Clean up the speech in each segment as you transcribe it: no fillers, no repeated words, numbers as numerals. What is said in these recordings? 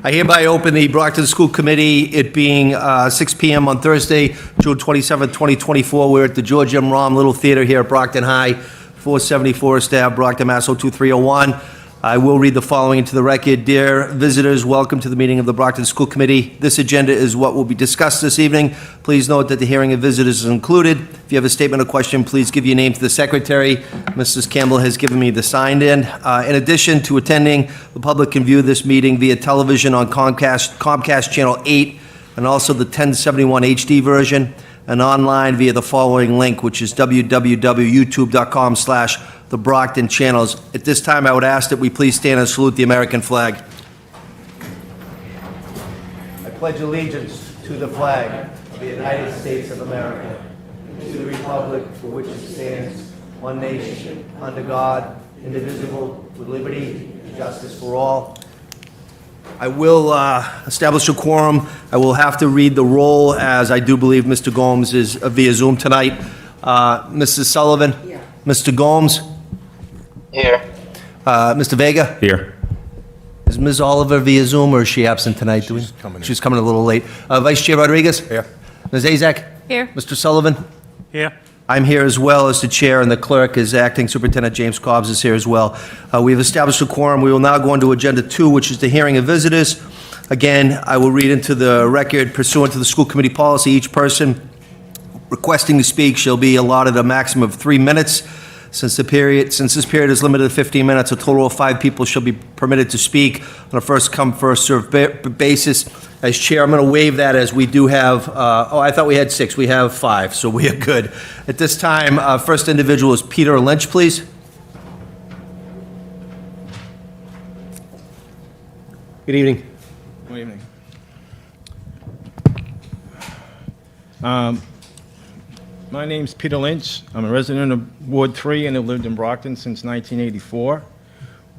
I hereby open the Brockton School Committee, it being 6 p.m. on Thursday, June 27, 2024. We're at the George M. Romm Little Theater here at Brockton High, 474 Forest Ave, Brockton, Mass. 02301. I will read the following into the record. Dear visitors, welcome to the meeting of the Brockton School Committee. This agenda is what will be discussed this evening. Please note that the hearing of visitors is included. If you have a statement or question, please give your name to the secretary. Mrs. Campbell has given me the signed in. In addition to attending, the public can view this meeting via television on Comcast Channel 8 and also the 1071 HD version, and online via the following link, which is www.youtube.com/TheBrocktonChannels. At this time, I would ask that we please stand and salute the American flag. I pledge allegiance to the flag of the United States of America, and to the republic for which it stands, one nation, under God, indivisible, with liberty and justice for all. I will establish a quorum. I will have to read the roll, as I do believe Mr. Gomes is via Zoom tonight. Mrs. Sullivan? Yeah. Mr. Gomes? Here. Mr. Vega? Here. Is Ms. Oliver via Zoom, or is she absent tonight? She's coming a little late. Vice Chair Rodriguez? Here. Ms. Azak? Here. Mr. Sullivan? Here. I'm here as well as the chair, and the clerk is acting. Superintendent James Cobbs is here as well. We've established a quorum. We will now go on to Agenda 2, which is the hearing of visitors. Again, I will read into the record, pursuant to the school committee policy, each person requesting to speak shall be allotted a maximum of 3 minutes. Since this period is limited to 15 minutes, a total of 5 people shall be permitted to speak on a first-come, first-served basis. As chair, I'm going to waive that, as we do have, I thought we had 6. We have 5, so we are good. At this time, first individual is Peter Lynch, please. Good evening. Good evening. My name's Peter Lynch. I'm a resident of Ward 3 and have lived in Brockton since 1984.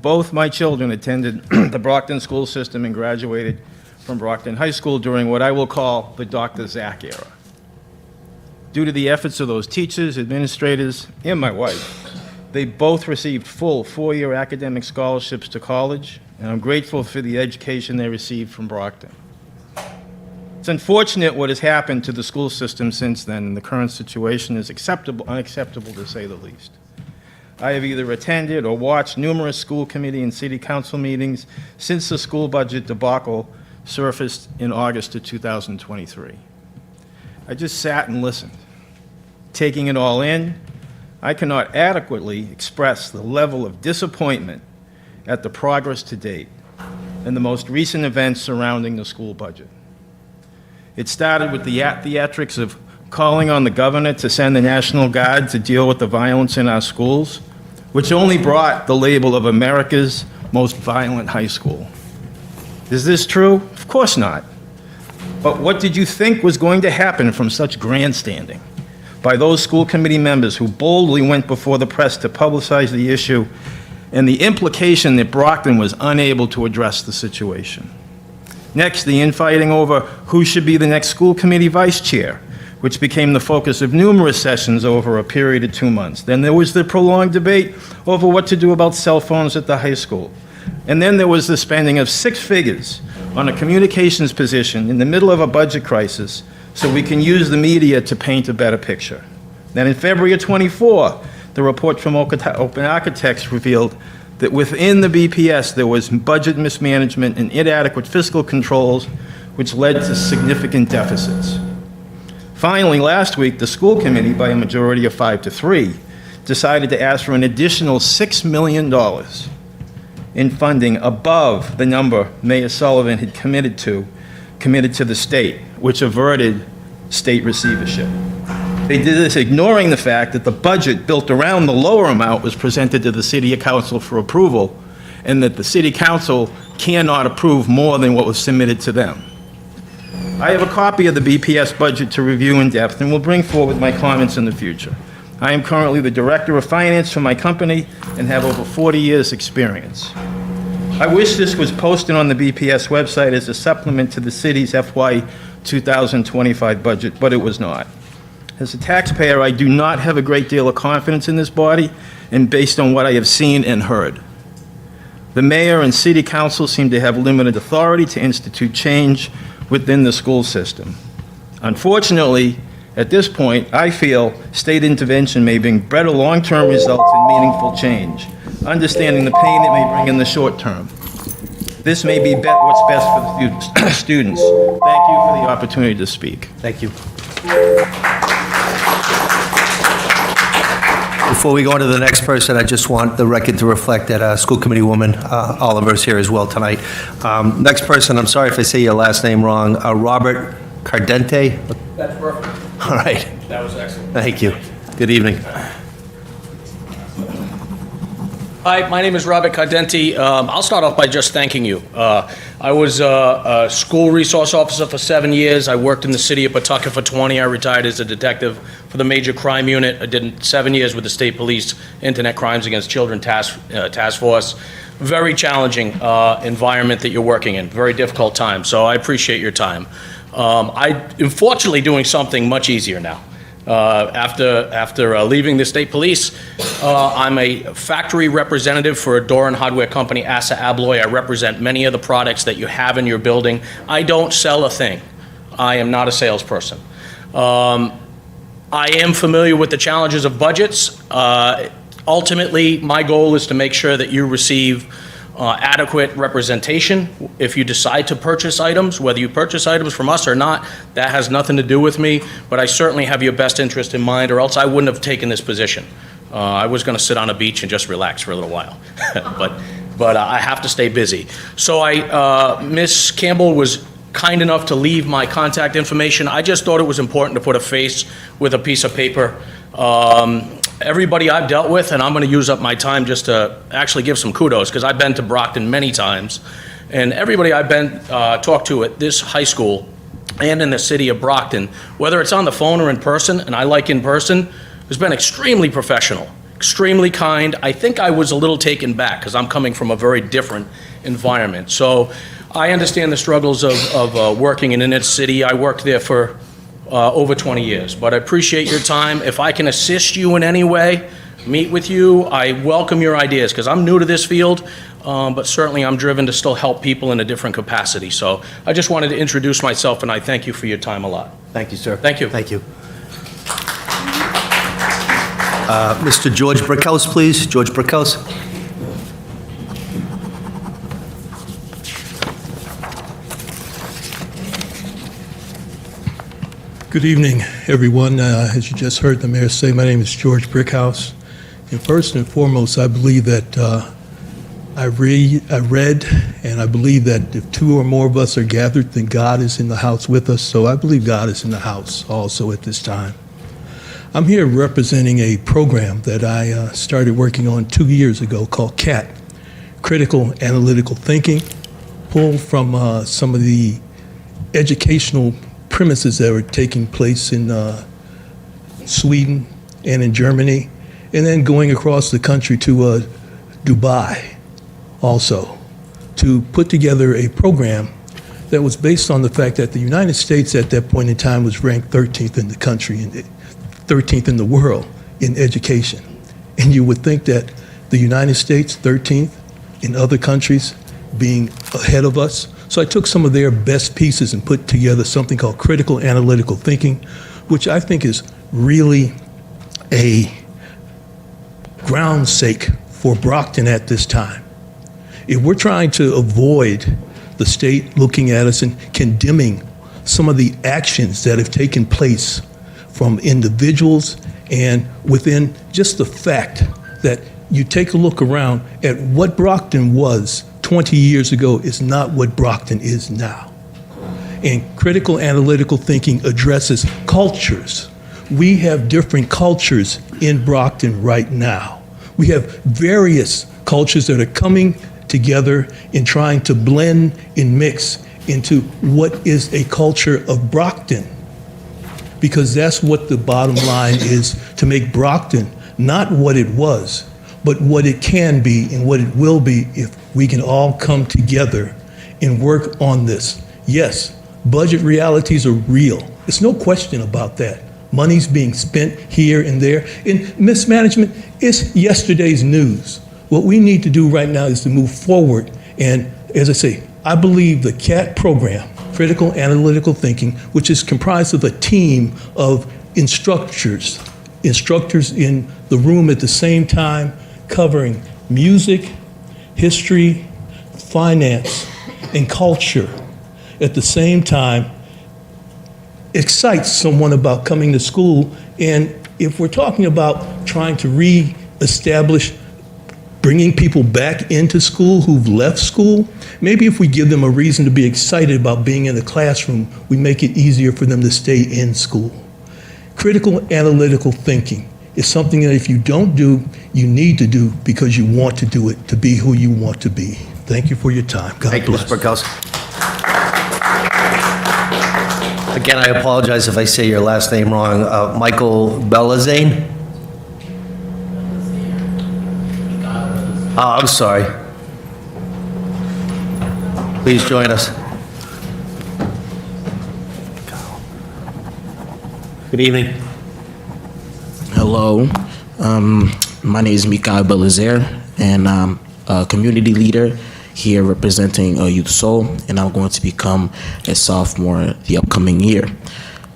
Both my children attended the Brockton school system and graduated from Brockton High School during what I will call the Dr. Zach era. Due to the efforts of those teachers, administrators, and my wife, they both received full 4-year academic scholarships to college, and I'm grateful for the education they received from Brockton. It's unfortunate what has happened to the school system since then, and the current situation is unacceptable to say the least. I have either attended or watched numerous school committee and city council meetings since the school budget debacle surfaced in August of 2023. I just sat and listened, taking it all in. I cannot adequately express the level of disappointment at the progress to date and the most recent events surrounding the school budget. It started with the theatrics of calling on the governor to send the National Guard to deal with the violence in our schools, which only brought the label of America's most violent high school. Is this true? Of course not. But what did you think was going to happen from such grandstanding by those school committee members who boldly went before the press to publicize the issue, and the implication that Brockton was unable to address the situation? Next, the infighting over who should be the next school committee vice chair, which became the focus of numerous sessions over a period of 2 months. Then there was the prolonged debate over what to do about cell phones at the high school. And then there was the spending of 6 figures on a communications position in the middle of a budget crisis so we can use the media to paint a better picture. Then in February of '24, the report from Open Architects revealed that within the BPS there was budget mismanagement and inadequate fiscal controls, which led to significant deficits. Finally, last week, the school committee, by a majority of 5-3, decided to ask for an additional $6 million in funding above the number Mayor Sullivan had committed to the state, which averted state receivership. They did this ignoring the fact that the budget built around the lower amount was presented to the City Council for approval, and that the City Council cannot approve more than what was submitted to them. I have a copy of the BPS budget to review in depth and will bring forward my comments in the future. I am currently the Director of Finance for my company and have over 40 years' experience. I wish this was posted on the BPS website as a supplement to the city's FY 2025 budget, but it was not. As a taxpayer, I do not have a great deal of confidence in this body, and based on what I have seen and heard. The mayor and city council seem to have limited authority to institute change within the school system. Unfortunately, at this point, I feel state intervention may bring better long-term results and meaningful change, understanding the pain it may bring in the short term. This may be what's best for the students. Thank you for the opportunity to speak. Thank you. Before we go on to the next person, I just want the record to reflect that school committee woman Oliver is here as well tonight. Next person, I'm sorry if I say your last name wrong, Robert Cardente. That's perfect. All right. That was excellent. Thank you. Good evening. Hi, my name is Robert Cardenti. I'll start off by just thanking you. I was a school resource officer for 7 years. I worked in the city of Pawtucket for 20. I retired as a detective for the major crime unit. I did 7 years with the state police, internet crimes against children task force. Very challenging environment that you're working in. Very difficult time. So I appreciate your time. I am fortunately doing something much easier now. After leaving the state police, I'm a factory representative for a door and hardware company, Assa Abloy. I represent many of the products that you have in your building. I don't sell a thing. I am not a salesperson. I am familiar with the challenges of budgets. Ultimately, my goal is to make sure that you receive adequate representation. If you decide to purchase items, whether you purchase items from us or not, that has nothing to do with me, but I certainly have your best interest in mind, or else I wouldn't have taken this position. I was going to sit on a beach and just relax for a little while, but I have to stay busy. So Miss Campbell was kind enough to leave my contact information. I just thought it was important to put a face with a piece of paper. Everybody I've dealt with, and I'm going to use up my time just to actually give some kudos, because I've been to Brockton many times, and everybody I've been talked to at this high school and in the city of Brockton, whether it's on the phone or in person, and I like in person, has been extremely professional, extremely kind. I think I was a little taken back because I'm coming from a very different environment. So I understand the struggles of working in an inner city. I worked there for over 20 years, but I appreciate your time. If I can assist you in any way, meet with you, I welcome your ideas, because I'm new to this field, but certainly I'm driven to still help people in a different capacity. So I just wanted to introduce myself, and I thank you for your time a lot. Thank you, sir. Thank you. Thank you. Mr. George Brickhouse, please. George Brickhouse. Good evening, everyone. As you just heard the mayor say, my name is George Brickhouse. And first and foremost, I believe that I read, and I believe that if two or more of us are gathered, then God is in the house with us. So I believe God is in the house also at this time. I'm here representing a program that I started working on 2 years ago called CAT, Critical Analytical Thinking, pulled from some of the educational premises that were taking place in Sweden and in Germany, and then going across the country to Dubai also, to put together a program that was based on the fact that the United States at that point in time was ranked 13th in the country, and 13th in the world in education. And you would think that the United States, 13th, in other countries being ahead of us. So I took some of their best pieces and put together something called critical analytical thinking, which I think is really a ground sake for Brockton at this time. If we're trying to avoid the state looking at us and condemning some of the actions that have taken place from individuals, and within just the fact that you take a look around at what Brockton was 20 years ago is not what Brockton is now. And critical analytical thinking addresses cultures. We have different cultures in Brockton right now. We have various cultures that are coming together and trying to blend and mix into what is a culture of Brockton. Because that's what the bottom line is, to make Brockton not what it was, but what it can be and what it will be if we can all come together and work on this. Yes, budget realities are real. There's no question about that. Money's being spent here and there. And mismanagement is yesterday's news. What we need to do right now is to move forward. And as I say, I believe the CAT program, Critical Analytical Thinking, which is comprised of a team of instructors in the room at the same time, covering music, history, finance, and culture at the same time, excites someone about coming to school. And if we're talking about trying to reestablish bringing people back into school who've left school, maybe if we give them a reason to be excited about being in the classroom, we make it easier for them to stay in school. Critical analytical thinking is something that if you don't do, you need to do because you want to do it to be who you want to be. Thank you for your time. God Thank you, bless. Mr. Brickhouse. Again, I apologize if I say your last name wrong. Michael Belazane? Oh, I'm sorry. Please join us. Good evening. Hello, my name is Mikael Belazer, and I'm a community leader here representing Youth Soul, and I'm going to become a sophomore the upcoming year.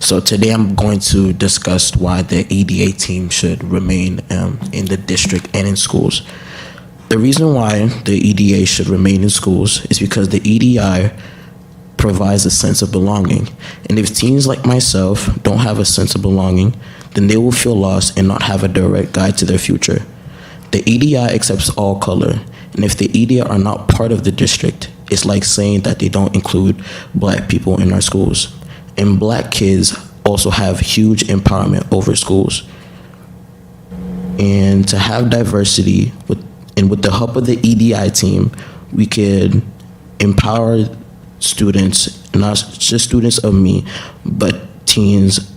So today I'm going to discuss why the EDA team should remain in the district and in schools. The reason why the EDA should remain in schools is because the EDI provides a sense of belonging. And if teens like myself don't have a sense of belonging, then they will feel lost and not have a direct guide to their future. The EDI accepts all color, and if the EDI are not part of the district, it's like saying that they don't include black people in our schools. And black kids also have huge empowerment over schools. And to have diversity, with the help of the EDI team, we could empower students, not just students of me, but teens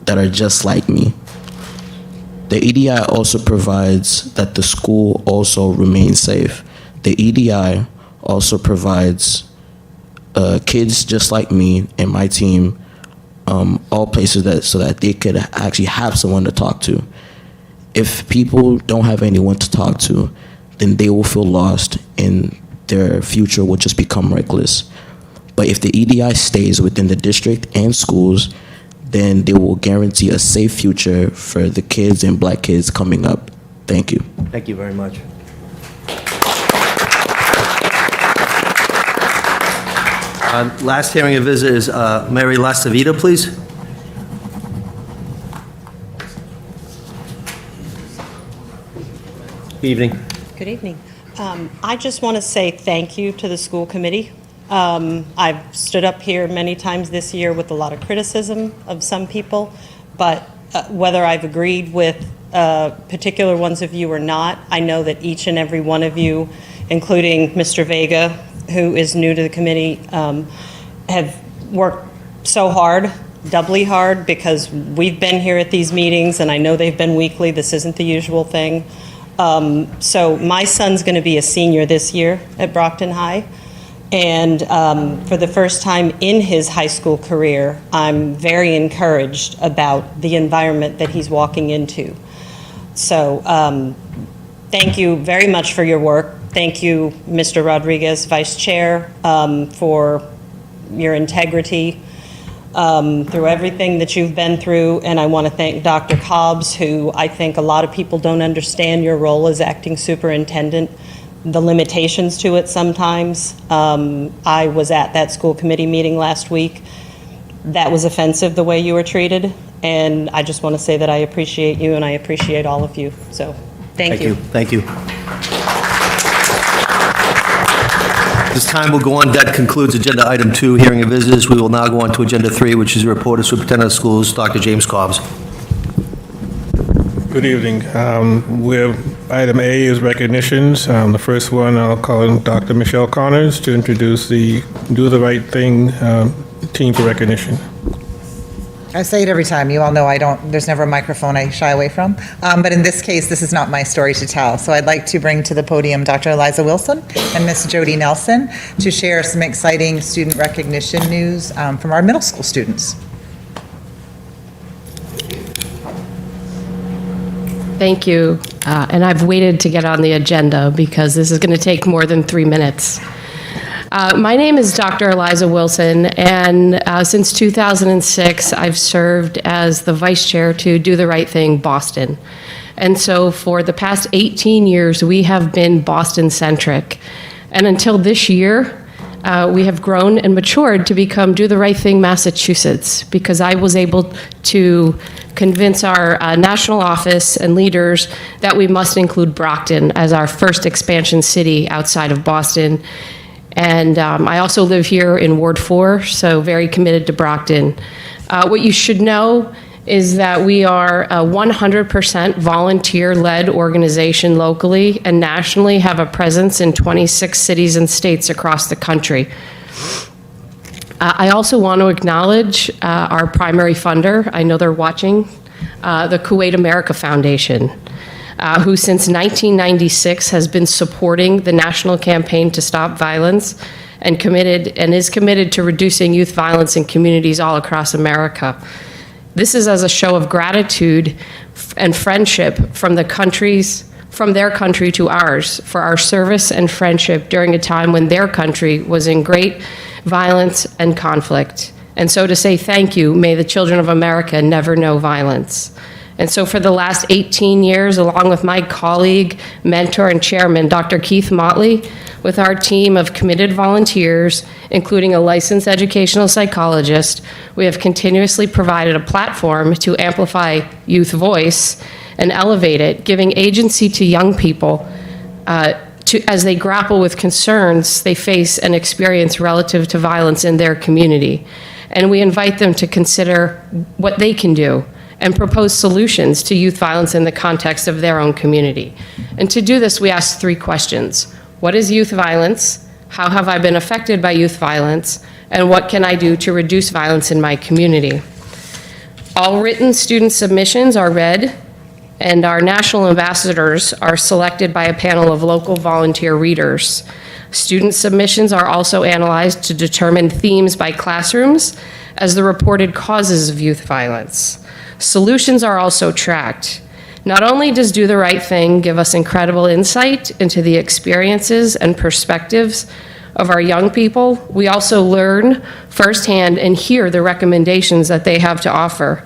that are just like me. The EDI also provides that the school also remains safe. The EDI also provides kids just like me and my team all places so that they could actually have someone to talk to. If people don't have anyone to talk to, then they will feel lost and their future will just become reckless. But if the EDI stays within the district and schools, then they will guarantee a safe future for the kids and black kids coming up. Thank you. Thank you very much. Last hearing a visit is Mary Lastavita, please. Good evening. Good evening. I just want to say thank you to the school committee. I've stood up here many times this year with a lot of criticism of some people, but whether I've agreed with particular ones of you or not, I know that each and every one of you, including Mr. Vega, who is new to the committee, have worked so hard, doubly hard, because we've been here at these meetings, and I know they've been weekly. This isn't the usual thing. So my son's going to be a senior this year at Brockton High. And for the first time in his high school career, I'm very encouraged about the environment that he's walking into. So thank you very much for your work. Thank you, Mr. Rodriguez, Vice Chair, for your integrity through everything that you've been through. And I want to thank Dr. Cobbs, who I think a lot of people don't understand your role as acting superintendent, the limitations to it sometimes. I was at that school committee meeting last week. That was offensive, the way you were treated. And I just want to say that I appreciate you and I appreciate all of you. So thank you. Thank you. This time we'll go on. That concludes Agenda Item 2, Hearing of Visitors. We will now go on to Agenda 3, which is a report of Superintendent of Schools, Dr. James Cobbs. Good evening. Item A is recognitions. The first one, I'll call on Dr. Michelle Connors to introduce the Do the Right Thing team for recognition. I say it every time. You all know there's never a microphone I shy away from. But in this case, this is not my story to tell. So I'd like to bring to the podium Dr. Eliza Wilson and Miss Jody Nelson to share some exciting student recognition news from our middle school students. Thank you. and I've waited to get on the agenda because this is going to take more than 3 minutes. My name is Dr. Eliza Wilson, and since 2006, I've served as the vice chair to Do the Right Thing Boston. And so for the past 18 years, we have been Boston-centric. And until this year, we have grown and matured to become Do the Right Thing Massachusetts, because I was able to convince our national office and leaders that we must include Brockton as our first expansion city outside of Boston. And I also live here in Ward 4, so very committed to Brockton. What you should know is that we are a 100% volunteer-led organization locally and nationally, have a presence in 26 cities and states across the country. I also want to acknowledge our primary funder. I know they're watching, the Kuwait America Foundation, who since 1996 has been supporting the national campaign to stop violence and is committed to reducing youth violence in communities all across America. This is as a show of gratitude and friendship from their country to ours, for our service and friendship during a time when their country was in great violence and conflict. And so to say thank you, may the children of America never know violence. And so for the last 18 years, along with my colleague, mentor, and chairman, Dr. Keith Motley, with our team of committed volunteers, including a licensed educational psychologist, we have continuously provided a platform to amplify youth voice and elevate it, giving agency to young people as they grapple with concerns they face and experience relative to violence in their community. And we invite them to consider what they can do and propose solutions to youth violence in the context of their own community. And to do this, we ask 3 questions. What is youth violence? How have I been affected by youth violence? And what can I do to reduce violence in my community? All written student submissions are read, and our national ambassadors are selected by a panel of local volunteer readers. Student submissions are also analyzed to determine themes by classrooms as the reported causes of youth violence. Solutions are also tracked. Not only does Do the Right Thing give us incredible insight into the experiences and perspectives of our young people, we also learn firsthand and hear the recommendations that they have to offer.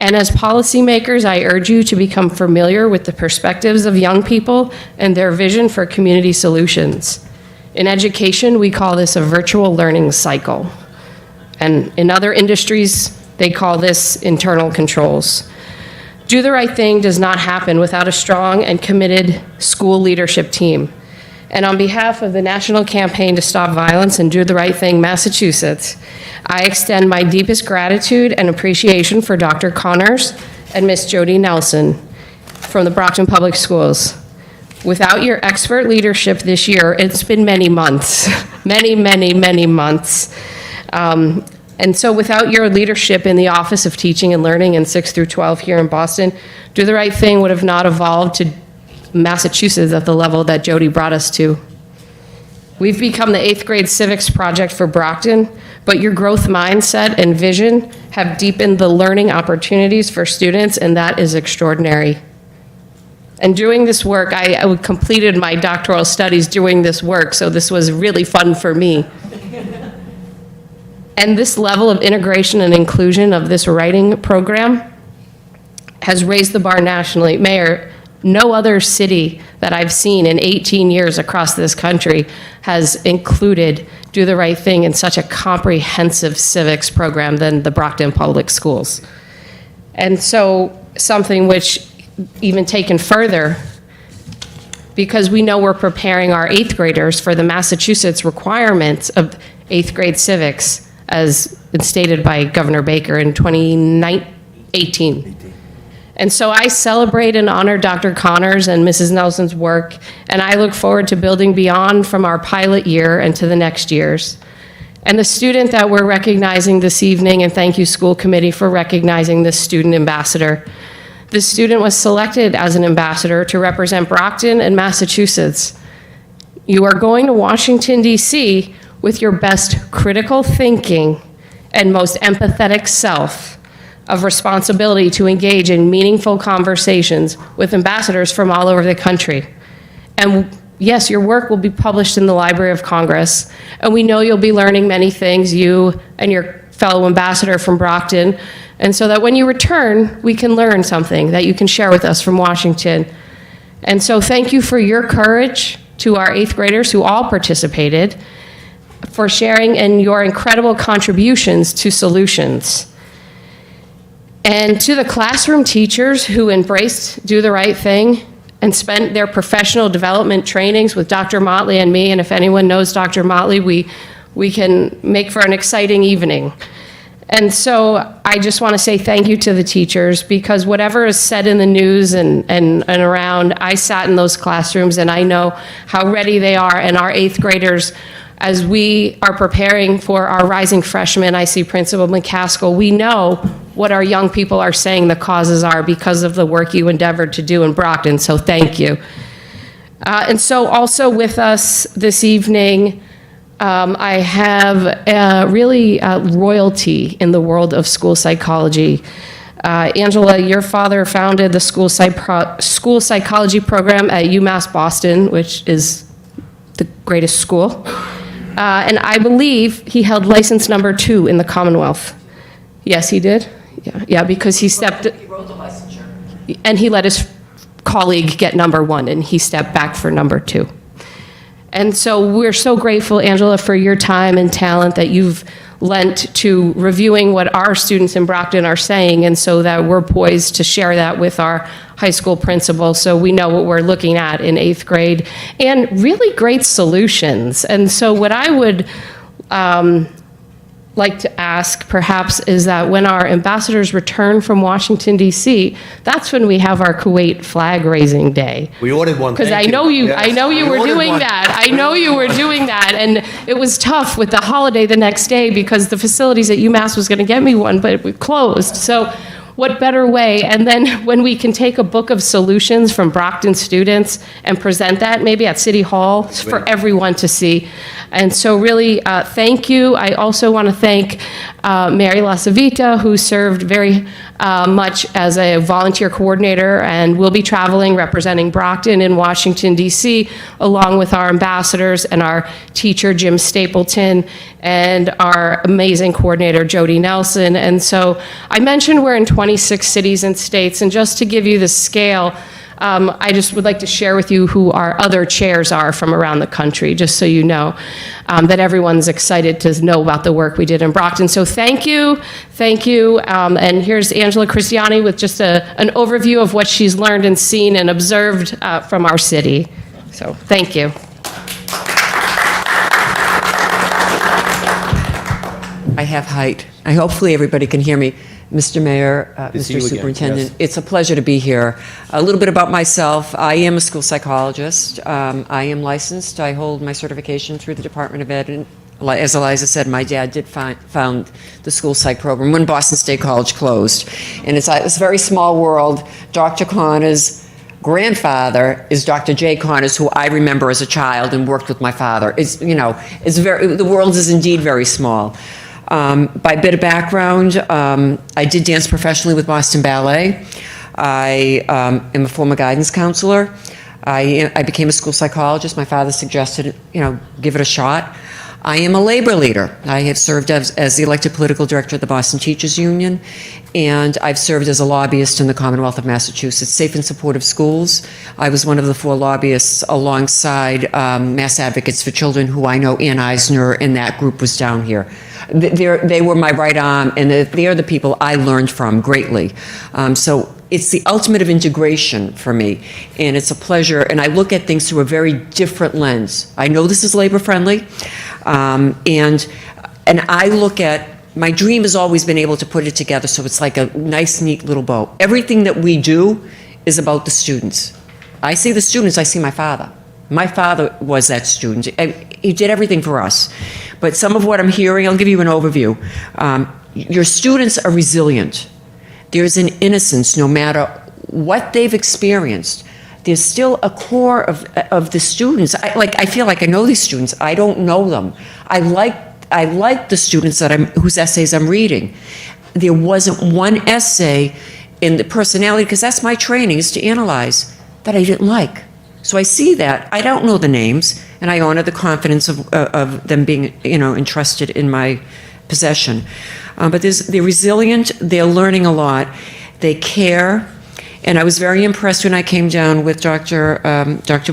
And as policymakers, I urge you to become familiar with the perspectives of young people and their vision for community solutions. In education, we call this a virtual learning cycle. And in other industries, they call this internal controls. Do the Right Thing does not happen without a strong and committed school leadership team. And on behalf of the National Campaign to Stop Violence and Do the Right Thing Massachusetts, I extend my deepest gratitude and appreciation for Dr. Connors and Ms. Jody Nelson from the Brockton Public Schools. Without your expert leadership this year, it's been many months, many months. And so without your leadership in the Office of Teaching and Learning in 6 through 12 here in Boston, Do the Right Thing would have not evolved to Massachusetts at the level that Jody brought us to. We've become the 8th grade civics project for Brockton, but your growth mindset and vision have deepened the learning opportunities for students, and that is extraordinary. And doing this work, I completed my doctoral studies doing this work, so this was really fun for me. And this level of integration and inclusion of this writing program has raised the bar nationally. Mayor, no other city that I've seen in 18 years across this country has included Do the Right Thing in such a comprehensive civics program than the Brockton Public Schools. And so something which, even taken further, because we know we're preparing our 8th graders for the Massachusetts requirements of 8th grade civics, as stated by Governor Baker in 2018. And so I celebrate and honor Dr. Connors and Mrs. Nelson's work, and I look forward to building beyond from our pilot year and to the next years. And the student that we're recognizing this evening, and thank you, school committee, for recognizing this student ambassador. This student was selected as an ambassador to represent Brockton and Massachusetts. You are going to Washington, D.C. with your best critical thinking and most empathetic self. of responsibility to engage in meaningful conversations with ambassadors from all over the country. And yes, your work will be published in the Library of Congress, and we know you'll be learning many things, you and your fellow ambassador from Brockton, and so that when you return, we can learn something that you can share with us from Washington. And so thank you for your courage, to our 8th graders who all participated, for sharing and your incredible contributions to solutions. And to the classroom teachers who embraced Do the Right Thing and spent their professional development trainings with Dr. Motley and me, and if anyone knows Dr. Motley, we can make for an exciting evening. And so I just want to say thank you to the teachers, because whatever is said in the news and around, I sat in those classrooms and I know how ready they are, and our 8th graders, as we are preparing for our rising freshmen, I see Principal McCaskill, we know what our young people are saying the causes are because of the work you endeavored to do in Brockton, so thank you. And so also with us this evening, I have really royalty in the world of school psychology. Angela, your father founded the school psychology program at UMass Boston, which is the greatest school. And I believe he held license number 2 in the Commonwealth. Yes, he did? Yeah, because he stepped... He wrote the licensure. And he let his colleague get number 1, and he stepped back for number 2. And so we're so grateful, Angela, for your time and talent that you've lent to reviewing what our students in Brockton are saying, and so that we're poised to share that with our high school principal, so we know what we're looking at in 8th grade, and really great solutions. And so what I would like to ask, perhaps, is that when our ambassadors return from Washington, D.C., that's when we have our Kuwait flag raising day. We ordered one. Because I know you were doing that. I know you were doing that, and it was tough with the holiday the next day because the facilities at UMass was going to get me one, but it closed. So what better way? And then when we can take a book of solutions from Brockton students and present that maybe at City Hall for everyone to see. And so really, thank you. I also want to thank Mary Lasavita, who served very much as a volunteer coordinator and will be traveling representing Brockton in Washington, D.C., along with our ambassadors and our teacher, Jim Stapleton, and our amazing coordinator, Jody Nelson. And so I mentioned we're in 26 cities and states, and just to give you the scale, I just would like to share with you who our other chairs are from around the country, just so you know that everyone's excited to know about the work we did in Brockton. So thank you. And here's Angela Cristiani with just an overview of what she's learned and seen and observed from our city. So thank you. I have height. Hopefully everybody can hear me. Mr. Mayor, Mr. Superintendent, it's a pleasure to be here. A little bit about myself. I am a school psychologist. I am licensed. I hold my certification through the Department of Ed. And as Eliza said, my dad did found the school psych program when Boston State College closed. And it's a very small world. Dr. Connor's grandfather is Dr. Jay Connors, who I remember as a child and worked with my father. The world is indeed very small. By a bit of background, I did dance professionally with Boston Ballet. I am a former guidance counselor. I became a school psychologist. My father suggested, give it a shot. I am a labor leader. I have served as the elected political director of the Boston Teachers Union, and I've served as a lobbyist in the Commonwealth of Massachusetts, Safe and Supportive Schools. I was one of the 4 lobbyists alongside Mass Advocates for Children, who I know Ann Eisner, and that group was down here. They were my right arm, and they are the people I learned from greatly. So it's the ultimate of integration for me, and it's a pleasure, and I look at things through a very different lens. I know this is labor-friendly, and I look at, my dream has always been able to put it together so it's like a nice, neat little bow. Everything that we do is about the students. I see the students, I see my father. My father was that student. He did everything for us. But some of what I'm hearing, I'll give you an overview. Your students are resilient. There's an innocence no matter what they've experienced. There's still a core of the students. I feel like I know these students. I don't know them. I like the students whose essays I'm reading. there wasn't one essay in the personality, because that's my training, is to analyze, that I didn't like. So I see that. I don't know the names, and I honor the confidence of them being, entrusted in my possession. But they're resilient, they're learning a lot, they care, and I was very impressed when I came down with Dr.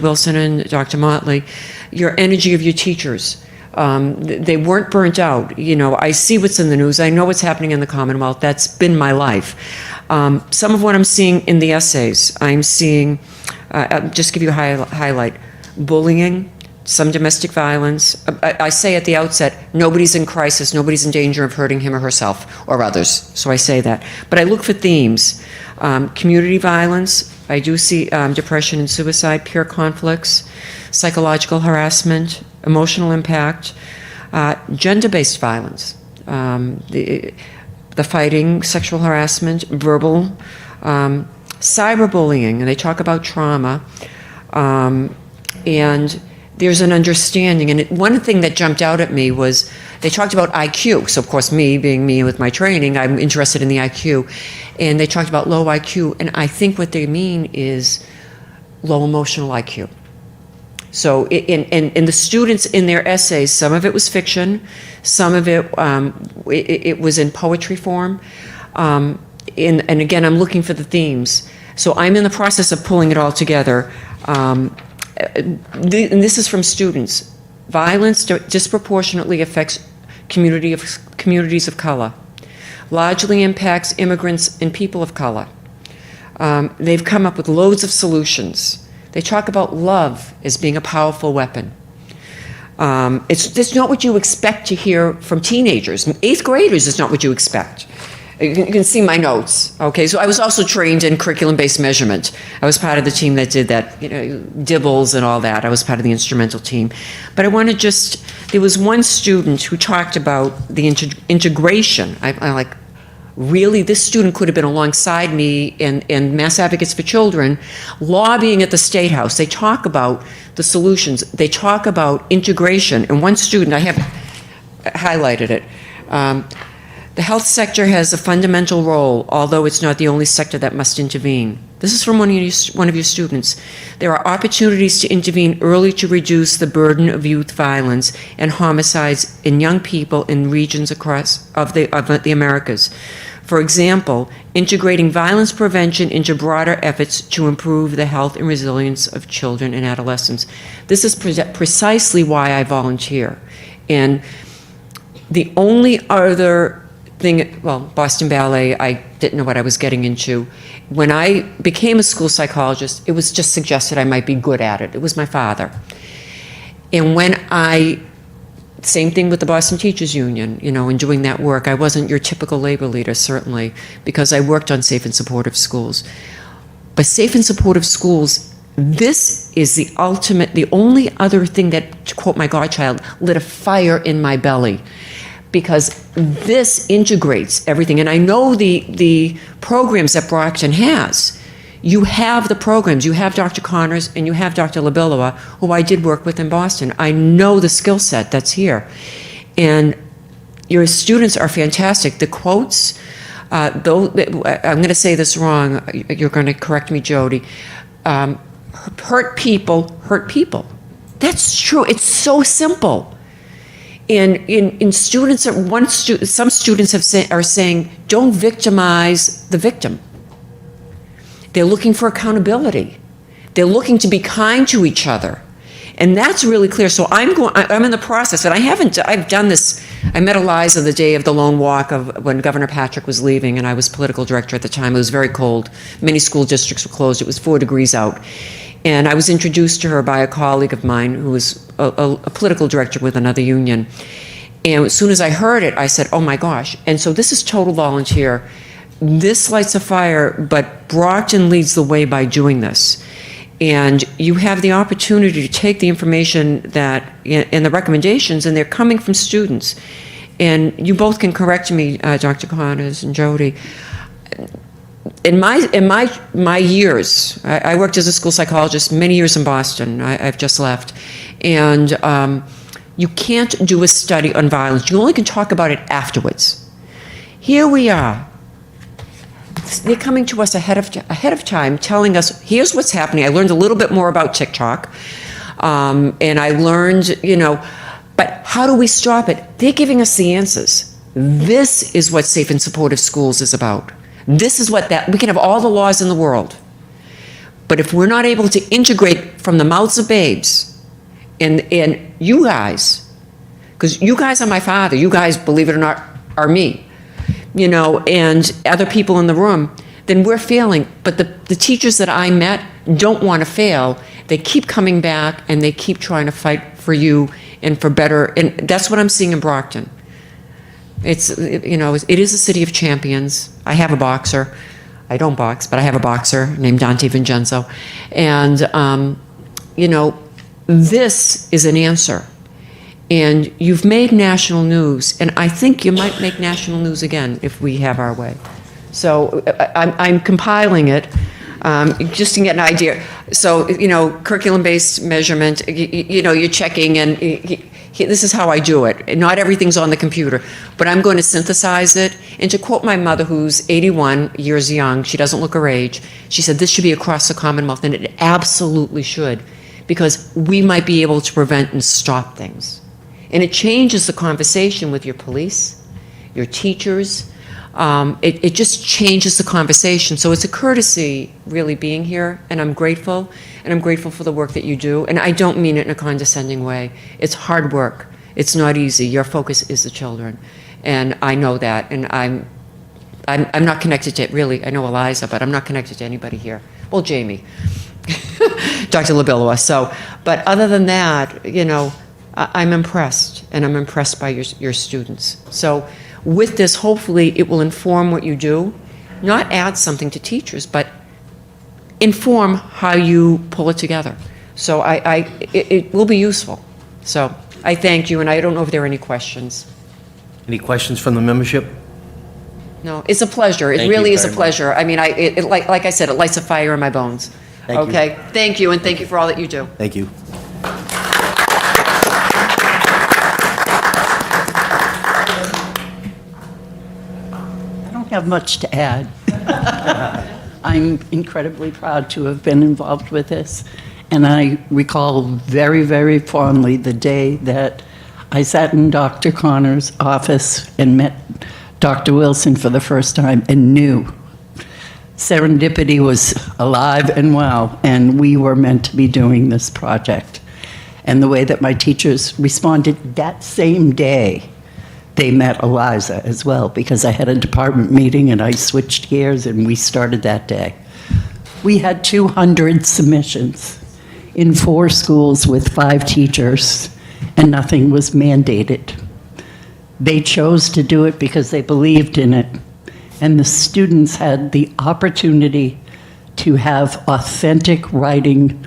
Wilson and Dr. Motley, your energy of your teachers. They weren't burnt out. I see what's in the news, I know what's happening in the Commonwealth, that's been my life. Some of what I'm seeing in the essays, I'm seeing, I'll just give you a highlight, bullying, some domestic violence. I say at the outset, nobody's in crisis, nobody's in danger of hurting him or herself or others, so I say that. But I look for themes. Community violence, I do see depression and suicide, peer conflicts, psychological harassment, emotional impact, gender-based violence, the fighting, sexual harassment, verbal, cyberbullying, and they talk about trauma, and there's an understanding. And one thing that jumped out at me was they talked about IQ. So, of course, me, being me with my training, I'm interested in the IQ. And they talked about low IQ, and I think what they mean is low emotional IQ. So, in the students in their essays, some of it was fiction, some of it was in poetry form. And again, I'm looking for the themes. So I'm in the process of pulling it all together. And this is from students. Violence disproportionately affects communities of color, largely impacts immigrants and people of color. They've come up with loads of solutions. They talk about love as being a powerful weapon. It's not what you expect to hear from teenagers. 8th graders is not what you expect. You can see my notes. Okay, so I was also trained in curriculum-based measurement. I was part of the team that did that, dibbles and all that. I was part of the instrumental team. But I want to there was one student who talked about the integration. I'm like, really, this student could have been alongside me and Mass Advocates for Children lobbying at the State House. They talk about the solutions. They talk about integration. And one student, I have highlighted it, the health sector has a fundamental role, although it's not the only sector that must intervene. This is from one of your students. There are opportunities to intervene early to reduce the burden of youth violence and homicides in young people in regions across of the Americas. For example, integrating violence prevention into broader efforts to improve the health and resilience of children and adolescents. This is precisely why I volunteer. And the only other thing, Boston Ballet, I didn't know what I was getting into. When I became a school psychologist, it was just suggested I might be good at it. It was my father. And same thing with the Boston Teachers Union, in doing that work. I wasn't your typical labor leader, certainly, because I worked on safe and supportive schools. But safe and supportive schools, this is the only other thing that, to quote my godchild, lit a fire in my belly. Because this integrates everything. And I know the programs that Brockton has. You have the programs. You have Dr. Connors and you have Dr. LaBillua, who I did work with in Boston. I know the skill set that's here. And your students are fantastic. The quotes, though I'm going to say this wrong, you're going to correct me, Jody. Hurt people hurt people. That's true. It's so simple. And in students, some students are saying, don't victimize the victim. They're looking for accountability. They're looking to be kind to each other. And that's really clear. So I'm in the process, and I've done this. I met Eliza the day of the lone walk when Governor Patrick was leaving, and I was political director at the time. It was very cold. Many school districts were closed. It was 4 degrees out. And I was introduced to her by a colleague of mine who was a political director with another union. And as soon as I heard it, I said, oh my gosh. And so this is total volunteer. This lights a fire, but Brockton leads the way by doing this. And you have the opportunity to take the information and the recommendations, and they're coming from students. And you both can correct me, Dr. Connors and Jody. In my years, I worked as a school psychologist many years in Boston. I've just left. And you can't do a study on violence. You only can talk about it afterwards. Here we are. They're coming to us ahead of time, telling us, here's what's happening. I learned a little bit more about TikTok, and I learned, but how do we stop it? They're giving us the answers. This is what safe and supportive schools is about. This is what we can have all the laws in the world. But if we're not able to integrate from the mouths of babes, and you guys, because you guys are my father, you guys, believe it or not, are me, and other people in the room, then we're failing. But the teachers that I met don't want to fail. They keep coming back and they keep trying to fight for you and for better. And that's what I'm seeing in Brockton. It is a city of champions. I have a boxer. I don't box, but I have a boxer named Dante Vincenzo. And, this is an answer. And you've made national news, and I think you might make national news again if we have our way. So I'm compiling it just to get an idea. So, curriculum-based measurement, you're checking, and this is how I do it. Not everything's on the computer, but I'm going to synthesize it. And to quote my mother, who's 81 years young, she doesn't look her age, she said, this should be across the Commonwealth, and it absolutely should, because we might be able to prevent and stop things. And it changes the conversation with your police, your teachers. It just changes the conversation. So it's a courtesy, really, being here, and I'm grateful. And I'm grateful for the work that you do. And I don't mean it in a condescending way. It's hard work. It's not easy. Your focus is the children. And I know that. And I'm not connected to, really, I know Eliza, but I'm not connected to anybody here. Well, Jamie, Dr. LaBillois. So, but other than that, I'm impressed, and I'm impressed by your students. So with this, hopefully it will inform what you do, not add something to teachers, but inform how you pull it together. So it will be useful. So I thank you, and I don't know if there are any questions. Any questions from the membership? No, it's a pleasure. It Thank you really is a very pleasure. I mean, like I said, it lights a fire in my bones. Thank you. Okay, thank you, and thank you for all that you do. Thank you. I don't have much to add. I'm incredibly proud to have been involved with this, and I recall very, very fondly the day that I sat in Dr. Connor's office and met Dr. Wilson for the first time and knew serendipity was alive and well, and we were meant to be doing this project. And the way that my teachers responded that same day, they met Eliza as well, because I had a department meeting and I switched gears and we started that day. We had 200 submissions in 4 schools with 5 teachers, and nothing was mandated. They chose to do it because they believed in it, and the students had the opportunity to have authentic writing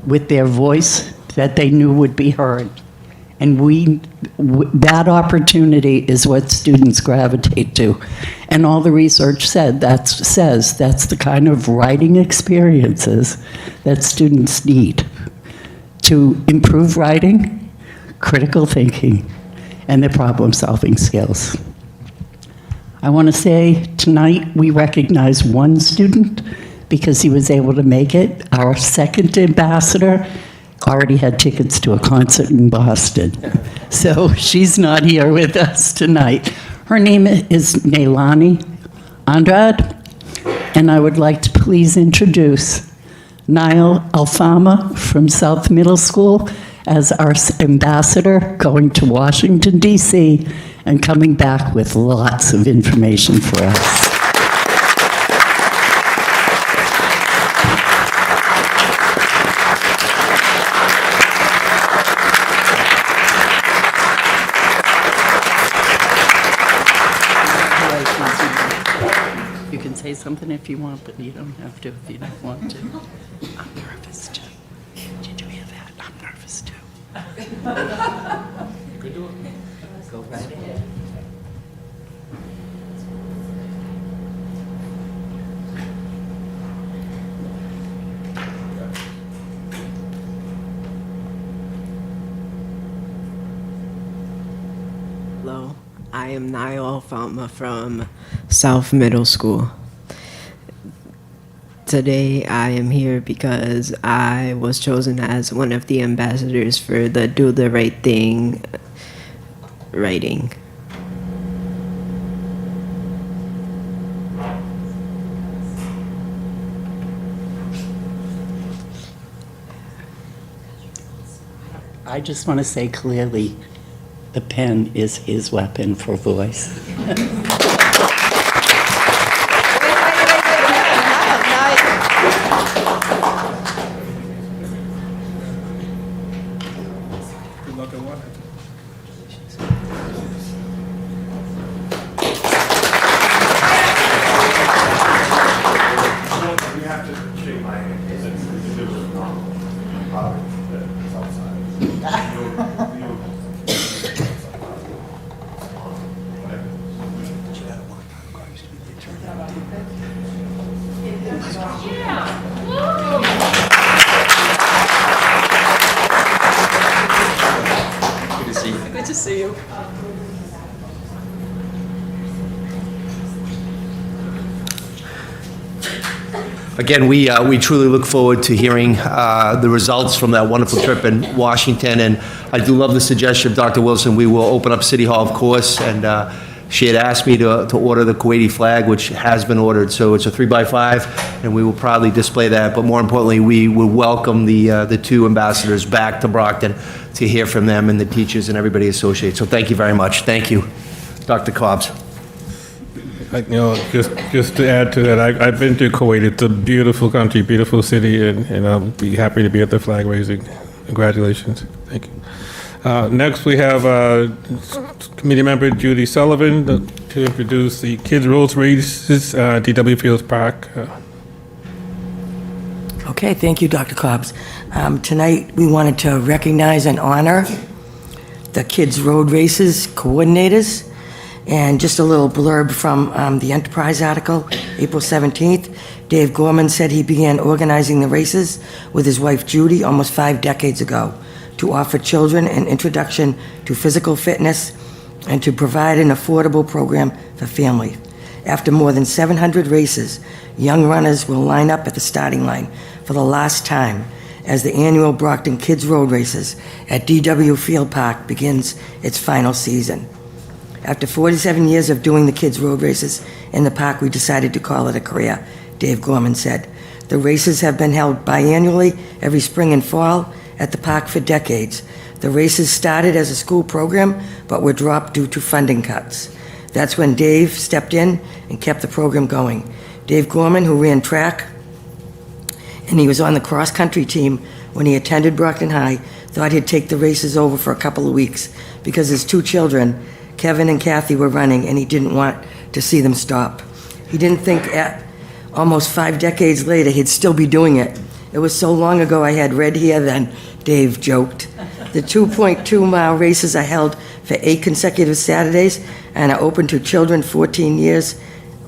with their voice that they knew would be heard. And that opportunity is what students gravitate to. And all the research says that's the kind of writing experiences that students need to improve writing, critical thinking, and their problem-solving skills. I want to say tonight we recognize one student because he was able to make it. Our second ambassador already had tickets to a concert in Boston. So she's not here with us tonight. Her name is Neilani Andrade, and I would like to please introduce Niall Alfama from South Middle School as our ambassador, going to Washington, D.C., and coming back with lots of information for us. You can say something if you want, but you don't have to if you don't want to. I'm nervous too. Did you hear that? I'm nervous too. Go right ahead. Hello. I am Niall Fatma from South Middle School. Today I am here because I was chosen as one of the ambassadors for the Do the Right Thing writing. I just want to say clearly, the pen is his weapon for voice. Good to see you. Again, we truly look forward to hearing the results from that wonderful trip in Washington, and I do love the suggestion of Dr. Wilson. We will open up City Hall, of course, and she had asked me to order the Kuwaiti flag, which has been ordered, so it's a 3x5, and we will proudly display that, but more importantly, we will welcome the two ambassadors back to Brockton to hear from them and the teachers and everybody associated. So thank you very much. Thank you, Dr. Cobbs. Just to add to that, I've been to Kuwait. It's a beautiful country, beautiful city, and I'll be happy to be at the flag raising. Congratulations. Thank you. Next, we have committee member Judy Sullivan to introduce the Kids Road Races, DW Fields Park. Okay, thank you, Dr. Cobbs. Tonight, we wanted to recognize and honor the Kids Road Races coordinators. And just a little blurb from the Enterprise article, April 17th. Dave Gorman said he began organizing the races with his wife Judy almost 5 decades ago to offer children an introduction to physical fitness and to provide an affordable program for families. After more than 700 races, young runners will line up at the starting line for the last time as the annual Brockton Kids Road Races at DW Field Park begins its final season. After 47 years of doing the kids' road races in the park, we decided to call it a career, Dave Gorman said. The races have been held biannually every spring and fall at the park for decades. The races started as a school program, but were dropped due to funding cuts. That's when Dave stepped in and kept the program going. Dave Gorman, who ran track, and he was on the cross-country team when he attended Brockton High, thought he'd take the races over for a couple of weeks because his 2 children, Kevin and Kathy, were running, and he didn't want to see them stop. He didn't think at almost 5 decades later he'd still be doing it. It was so long ago I had red hair then, Dave joked. The 2.2-mile races are held for 8 consecutive Saturdays and are open to children 14 years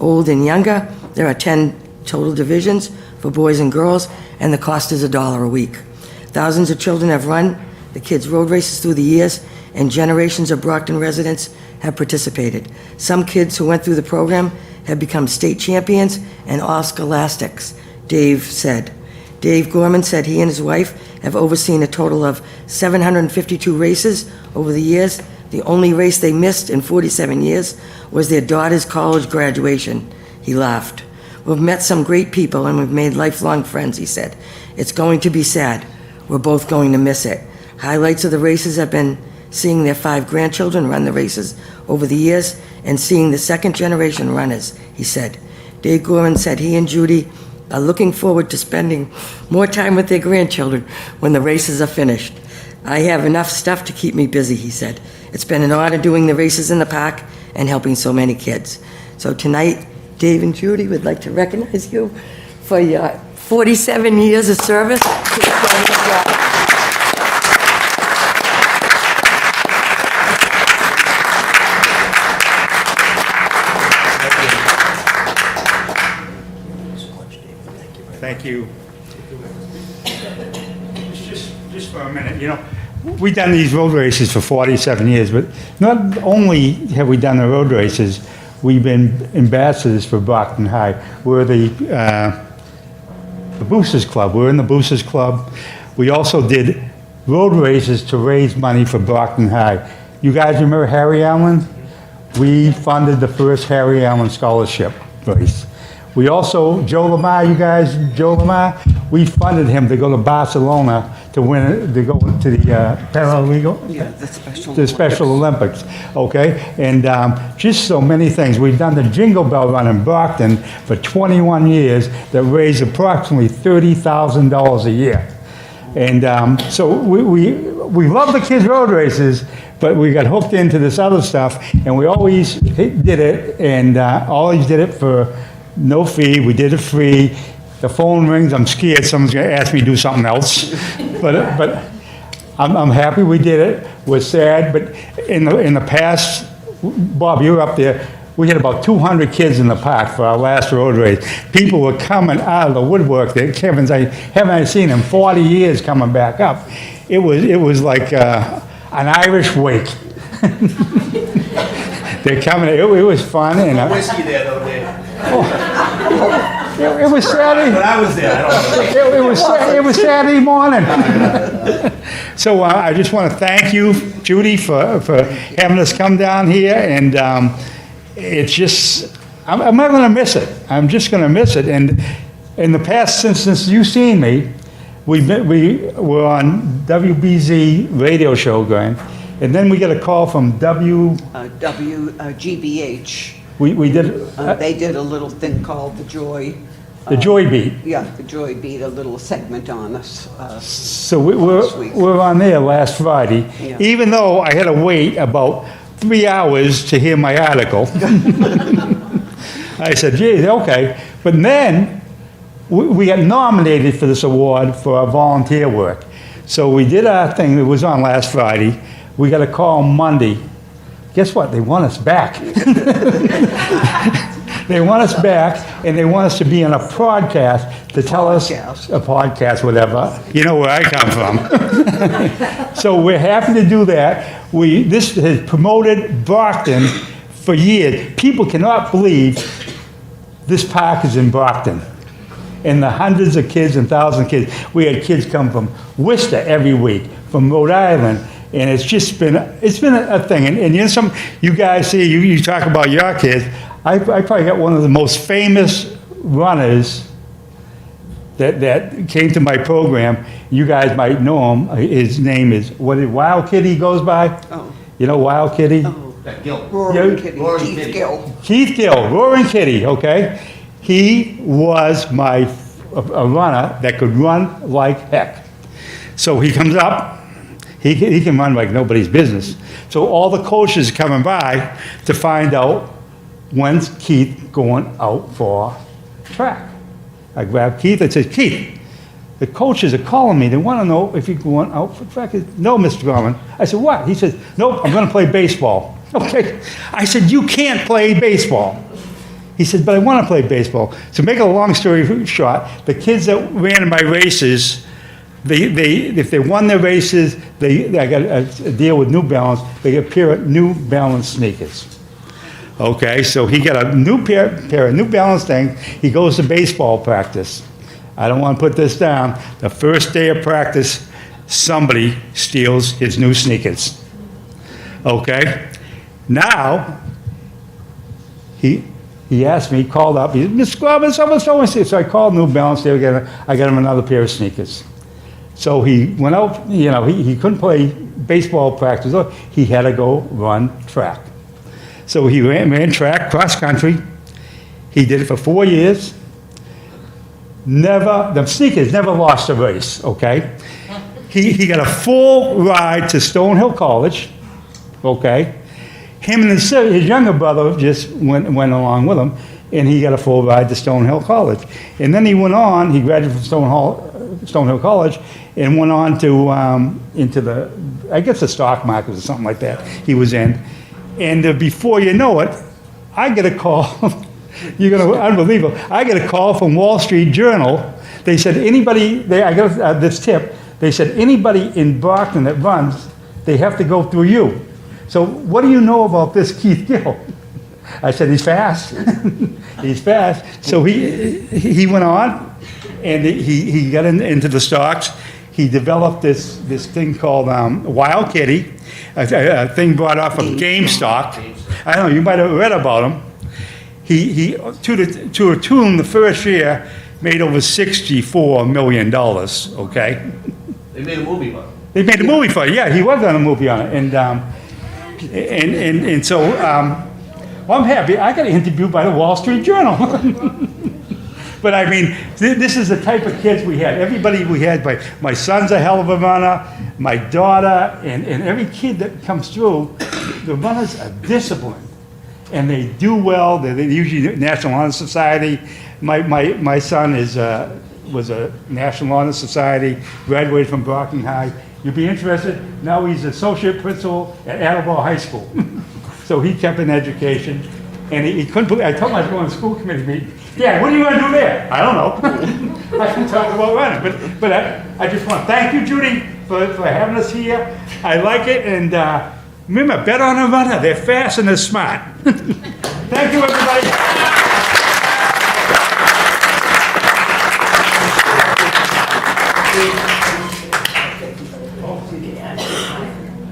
old and younger. There are 10 total divisions for boys and girls, and the cost is $1 a week. Thousands of children have run the kids' road races through the years, and generations of Brockton residents have participated. Some kids who went through the program have become state champions and all scholastics, Dave said. Dave Gorman said he and his wife have overseen a total of 752 races over the years. The only race they missed in 47 years was their daughter's college graduation. He laughed. We've met some great people and we've made lifelong friends, he said. It's going to be sad. We're both going to miss it. Highlights of the races have been seeing their 5 grandchildren run the races over the years and seeing the second-generation runners, he said. Dave Gorman said he and Judy are looking forward to spending more time with their grandchildren when the races are finished. I have enough stuff to keep me busy, he said. It's been an honor doing the races in the park and helping so many kids. So tonight, Dave and Judy would like to recognize you for your 47 years of service. Thank you. Just for a minute, we've done these road races for 47 years, but not only have we done the road races, we've been ambassadors for Brockton High. We're the Boosters Club. We're in the Boosters Club. We also did road races to raise money for Brockton High. You guys remember Harry Allen? We funded the first Harry Allen scholarship race. We also, Joe Lamar, you guys, Joe Lamar, we funded him to go to Barcelona to win, to go to the Paralegal? Yeah, The Special Olympics, okay? And just so many things. We've done the Jingle Bell Run in Brockton for 21 years that raised approximately $30,000 a year. And so we love the kids' road races, but we got hooked into this other stuff, and we always did it, and always did it for no fee. We did it free. The phone rings. I'm scared someone's going to ask me to do something else, but I'm happy we did it. We're sad, but in the past, Bob, you were up there. We had about 200 kids in the park for our last road race. People were coming out of the woodwork. That Kevin's, I haven't seen in 40 years coming back up. It was like an Irish wake. They're coming. It was fun. And Whiskey there, though, Dave. It was Saturday. But I was there. I don't know. It was Saturday morning. So I just want to thank you, Judy, for having us come down here. And it's just, I'm not going to miss it. I'm just going to miss it. And in the past, since you've seen me, we were on WBZ radio show going. And then we got a call from WGBH. We did. They did a little thing called The Joy. The Joy Beat. Yeah, The Joy Beat, a little segment on us. So we're on there last Friday, Yeah. even though I had to wait about 3 hours to hear my article. I said, geez, okay. But then we got nominated for this award for our volunteer work. So we did our thing. It was on last Friday. We got a call Monday. Guess what? They want us back. They want us back, and they want us to be on a podcast to tell us, a podcast, whatever. You know where I come from. So we're happy to do that. This has promoted Brockton for years. People cannot believe this park is in Brockton. And the hundreds of kids and thousands of kids. We had kids come from Worcester every week, from Rhode Island. And it's just been, a thing. And you know, you guys see, you talk about your kids. I probably got one of the most famous runners that came to my program. You guys might know him. His name is, Wild Kitty goes by? Oh. You know Wild Kitty? Oh. Gil. Roaring Kitty. Keith Gill. Keith Gill, Roaring Kitty, okay? He was a runner that could run like heck. So he comes up. He can run like nobody's business. So all the coaches are coming by to find out when's Keith going out for track. I grab Keith. I said, Keith, the coaches are calling me. They want to know if you're going out for track. He said, no, Mr. Gorman. I said, what? He says, nope, I'm going to play baseball. Okay. I said, you can't play baseball. He said, but I want to play baseball. So make a long story short, the kids that ran in my races, if they won their races, I got a deal with New Balance. They get a pair of New Balance sneakers. Okay, so he got a new pair of New Balance things. He goes to baseball practice. I don't want to put this down. The first day of practice, somebody steals his new sneakers. Okay, now he asked me, called up. He said, Mr. Glover, so I called New Balance. I got him another pair of sneakers. So he went out, you know, he couldn't play baseball practice. He had to go run track. So he ran track, cross country. He did it for 4 years. The sneakers never lost a race, okay? He got a full ride to Stonehill College, okay? Him and his younger brother just went along with him, and he got a full ride to Stonehill College. And then he went on, he graduated from Stonehill College, and went on to into the, I guess the stock market or something like that he was in. And before you know it, I get a call. You're going to, unbelievable. I get a call from Wall Street Journal. They said, I got this tip. They said, anybody in Brockton that runs, they have to go through you. So what do you know about this Keith Gill? I said, he's fast. He's fast. So he went on, and he got into the stocks. He developed this thing called Wild Kitty, a thing brought off of GameStop. I don't know, you might have read about him. He to a tune the first year, made over $64 million, okay? They made a movie about it. They made a movie for it, yeah, he was on a movie on it. And so, well, I'm happy, I got interviewed by the Wall Street Journal. But I mean, this is the type of kids we had. Everybody we had, my son's a hell of a runner, my daughter, and every kid that comes through, the runners are disciplined. And they do well, they're usually National Honor Society. My son was a National Honor Society, graduated from Brockton High. You'd be interested, now he's associate principal at Attleboro High School. So he kept an education, and he couldn't believe, I told him I was going to school committee meeting. Yeah, what are you going to do there? I don't know. I can talk about running, but I just want to thank you, Judy, for having us here. I like it, and remember, bet on a runner. They're fast and they're smart. Thank you, everybody.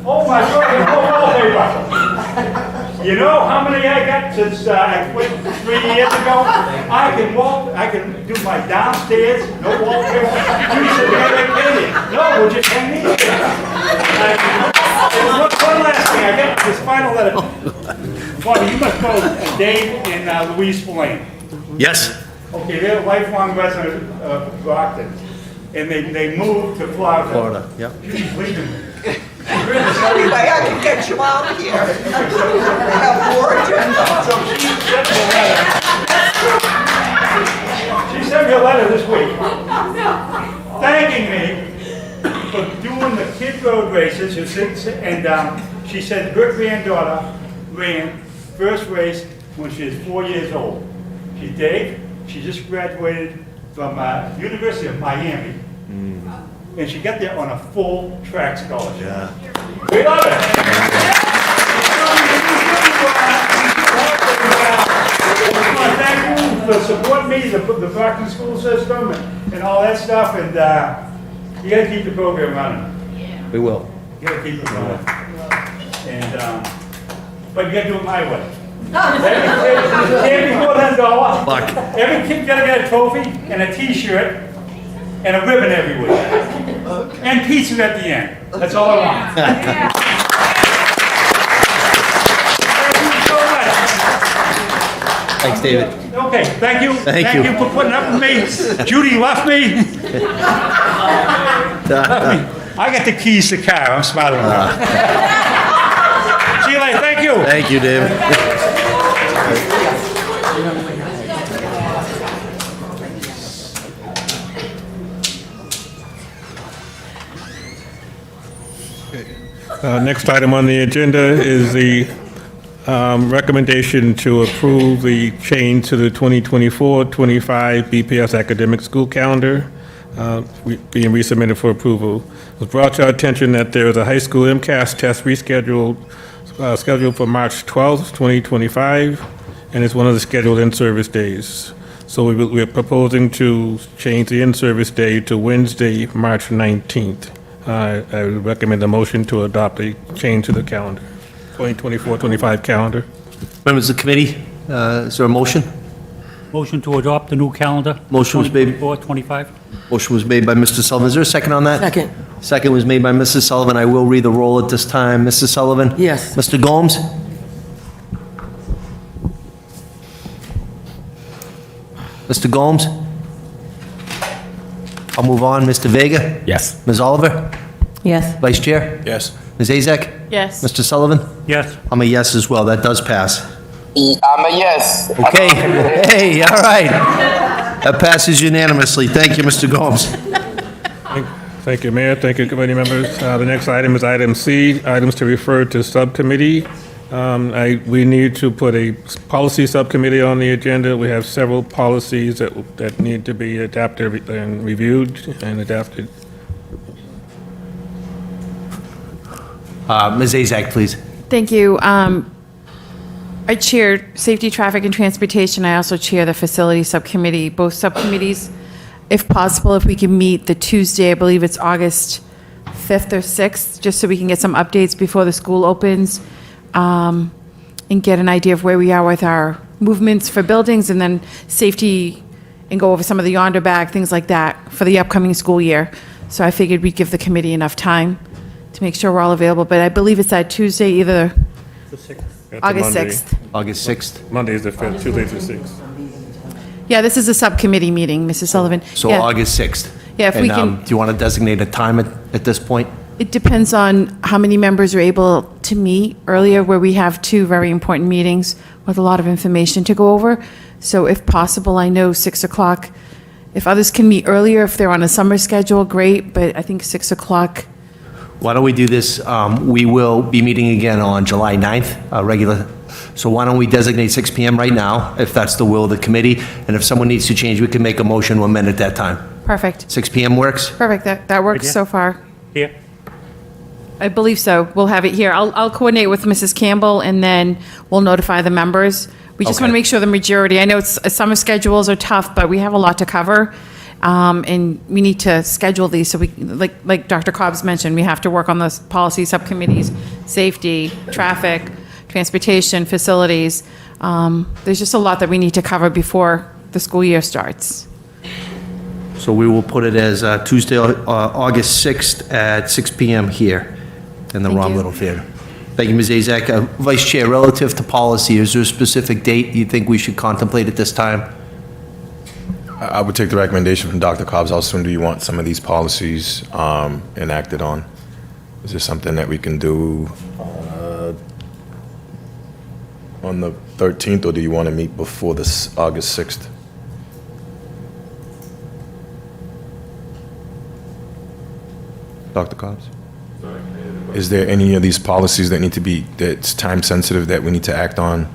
Oh my God, the whole wallpaper. You know how many I got since I quit 3 years ago? I can walk, I can do my downstairs, no wallpaper. You said you're going to pay me. No, would you pay me? One last thing, I got this final letter. Bobby, you must know Dave and Louise Spillane. Yes. Okay, they're lifelong residents of Brockton, and they moved to Florida. Florida, yeah. She's leaving. Anyway, I can get you out of here. I have more agenda. So she sent me a letter this week thanking me for doing the kid road races, and she said her granddaughter ran first race when she was 4 years old. She's Dave. She just graduated from University of Miami. And she got there on a full track scholarship. Yeah. We love it. I want to thank you for supporting me, the Brockton school system, and all that stuff. And you got to keep the program running. We will. You got to keep it running. And but you got to do it my way. Every kid before $10. Buck. Every kid got to get a trophy and a T-shirt and a ribbon every week. And pizza at the end. That's all I want. Thank you so much. Thanks, David. Okay, thank you. Thank you. Thank you for putting up with me. Judy left me. I got the keys to the car. I'm smiling around. See you later. Thank you. Thank you, David. Next item on the agenda is the recommendation to approve the change to the 2024-25 BPS academic school calendar being resubmitted for approval. It was brought to our attention that there is a high school MCAS test rescheduled scheduled for March 12th, 2025, and it's one of the scheduled in-service days. So we're proposing to change the in-service day to Wednesday, March 19th. I would recommend a motion to adopt a change to the calendar, 2024-25 calendar. Members of the committee, is there a motion? Motion to adopt the new calendar. Motion was made. 24-25. Motion was made by Mr. Sullivan. Is there a second on that? Second. Second was made by Mrs. Sullivan. I will read the roll at this time. Mrs. Sullivan? Yes. Mr. Gomes? Mr. Gomes? I'll move on. Mr. Vega? Yes. Ms. Oliver? Yes. Vice Chair? Yes. Ms. Azak? Yes. Mr. Sullivan? Yes. I'm a yes as well. That does pass. I'm a yes. Okay. Hey, all right. That passes unanimously. Thank you, Mr. Gomes. Thank you, Mayor. Thank you, committee members. The next item is item C, items to refer to subcommittee. We need to put a policy subcommittee on the agenda. We have several policies that need to be adapted and reviewed and adapted. Ms. Azak, please. Thank you. I chair Safety, Traffic, and Transportation. I also chair the Facility Subcommittee. Both subcommittees, if possible, if we can meet the Tuesday, I believe it's August 5th or 6th, just so we can get some updates before the school opens, and get an idea of where we are with our movements for buildings, and then safety, and go over some of the yonder bag, things like that, for the upcoming school year. So I figured we'd give the committee enough time to make sure we're all available. But I believe it's that Tuesday, either August 6th. August 6th. Monday is the 5th, Tuesday through 6th. Yeah, this is a subcommittee meeting, Mrs. Sullivan. So Yeah. August 6th. Yeah, if we can- Do you want to designate a time at this point? It depends on how many members are able to meet earlier, where we have two very important meetings with a lot of information to go over. So if possible, I know 6 o'clock. If others can meet earlier, if they're on a summer schedule, great, but I think 6 o'clock. Why don't we do this? We will be meeting again on July 9th, regular. So why don't we designate 6 PM right now, if that's the will of the committee? And if someone needs to change, we can make a motion to amend at that time. Perfect. 6 PM works? Perfect, that works Yeah. so far. Here. I believe so. We'll have it here. I'll coordinate with Mrs. Campbell, and then we'll notify the members. We just want to Okay. make sure the majority, I know summer schedules are tough, but we have a lot to cover. And we need to schedule these, so we, like Dr. Cobb's mentioned, we have to work on the policy subcommittees, safety, traffic, transportation, facilities. There's just a lot that we need to cover before the school year starts. So we will put it as Tuesday, August 6th at 6 PM here in the Thank Romm you. Little Theater. Thank you, Ms. Azak. Vice Chair, relative to policy, is there a specific date you think we should contemplate at this time? I would take the recommendation from Dr. Cobbs. How soon do you want some of these policies enacted on? Is there something that we can do on the 13th, or do you want to meet before this August 6th? Dr. Cobbs? Is there any of these policies that need to be, that's time sensitive, that we need to act on?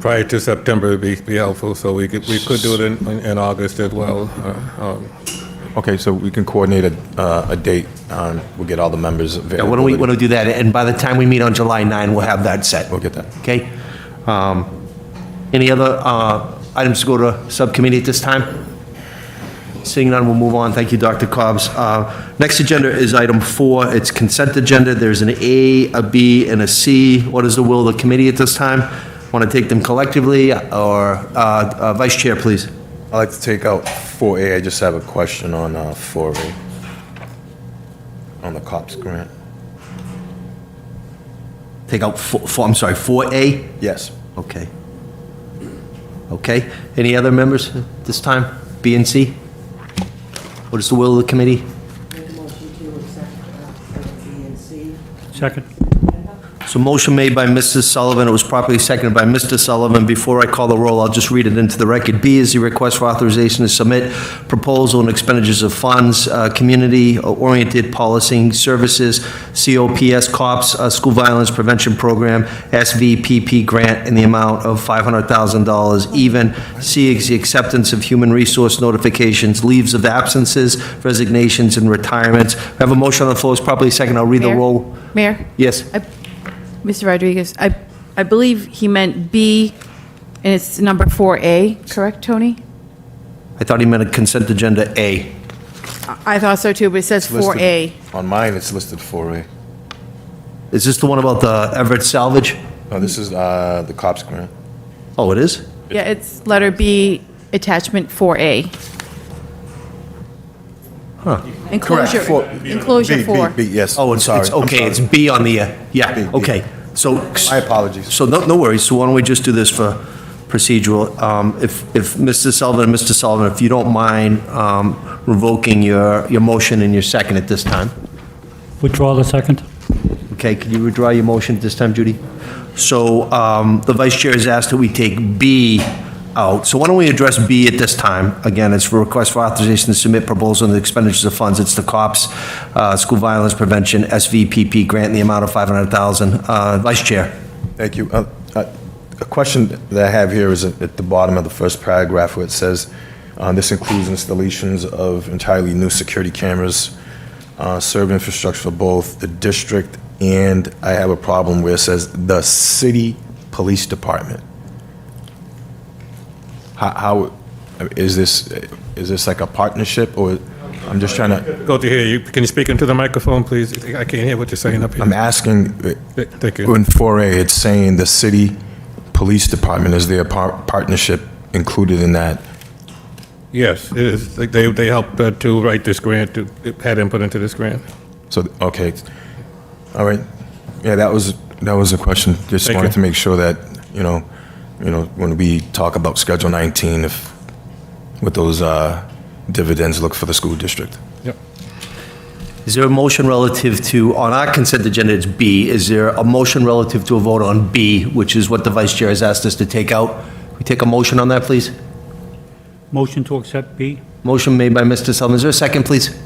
Prior to September would be helpful, so we could do it in August as well. Okay, so we can coordinate a date. We'll get all the members Yeah, available. why don't we do that? And by the time we meet on July 9, we'll have that set. We'll get that. Okay? Any other items to go to subcommittee at this time? Seeing none, we'll move on. Thank you, Dr. Cobbs. Next agenda is item 4. It's consent agenda. There's an A, a B, and a C. What is the will of the committee at this time? Want to take them collectively, or Vice Chair, please? I'd like to take out 4A. I just have a question on 4A, on the COPS grant. Take out I'm sorry, 4A? Yes. Okay. Okay. Any other members at this time? B and C? What is the will of the committee? Make a motion to accept B and C. Second. So motion made by Mrs. Sullivan, it was properly seconded by Mr. Sullivan. Before I call the roll, I'll just read it into the record. B is the request for authorization to submit proposal and expenditures of funds, community-oriented policing services, COPS, COPS, School Violence Prevention Program, SVPP grant in the amount of $500,000 even. C is the acceptance of human resource notifications, leaves of absences, resignations, and retirements. I have a motion on the floor, it's properly seconded. I'll read the Mayor? roll. Mayor? Yes. Mr. Rodriguez, I believe he meant B, and it's number 4A, correct, Tony? I thought he meant a consent agenda A. I thought so too, but it says 4A. On mine, it's listed 4A. Is this the one about the Everett salvage? No, this is the COPS grant. Oh, it is? Yeah, it's letter B, attachment 4A. Huh. Enclosure, enclosure B, 4. B, yes. Oh, it's Sorry, I'm okay, sorry. it's B on the, yeah, B. okay. So, My apologies. so no worries, so why don't we just do this for procedural? If Mr. Sullivan and Mr. Sullivan, if you don't mind revoking your motion and your second at this time. Withdraw the second. Okay, can you withdraw your motion at this time, Judy? So the vice chair has asked that we take B out. So why don't we address B at this time? Again, it's for request for authorization to submit proposal on the expenditures of funds. It's the COPS, School Violence Prevention, SVPP grant in the amount of $500,000. Vice Chair. Thank you. A question that I have here is at the bottom of the first paragraph where it says, this includes installations of entirely new security cameras, serve infrastructure for both the district and I have a problem where it says the city police department. How is this like a partnership, or I'm just trying to. Go to hear you. Can you speak into the microphone, please? I can't hear what you're saying up here. I'm asking, Thank you. in 4A, it's saying the city police department, is there a partnership included in that? Yes, it is. Like, they helped to write this grant, to had input into this grant. So, okay, all right. Yeah, that was a question. Just Thank wanted you. to make sure that, when we talk about Schedule 19, with those dividends, look for the school district. Yep. Is there a motion relative to, on our consent agenda, it's B. Is there a motion relative to a vote on B, which is what the vice chair has asked us to take out? Can we take a motion on that, please? Motion to accept B. Motion made by Mr. Sullivan. Is there a second, please?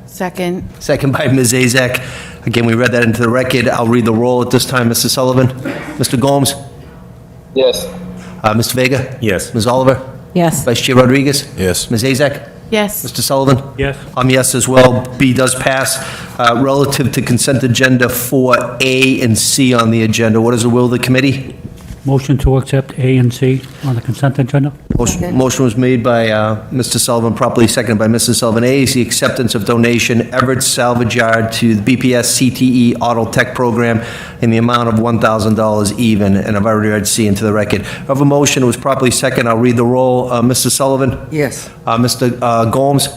Second. Second by Ms. Azak. Again, we read that into the record. I'll read the roll at this time. Mr. Sullivan? Mr. Gomes? Yes. Mr. Vega? Yes. Ms. Oliver? Yes. Vice Chair Rodriguez? Yes. Ms. Azak? Yes. Mr. Sullivan? Yes. I'm yes as well. B does pass. Relative to consent agenda for A and C on the agenda, what is the will of the committee? Motion to accept A and C on the consent agenda. Motion was made by Mr. Sullivan, properly seconded by Mrs. Sullivan. A is the acceptance of donation Everett Salvage Yard to the BPS CTE Auto Tech Program in the amount of $1,000 even, and I've already read C into the record. I have a motion, it was properly seconded. I'll read the roll. Mr. Sullivan? Yes. Mr. Gomes?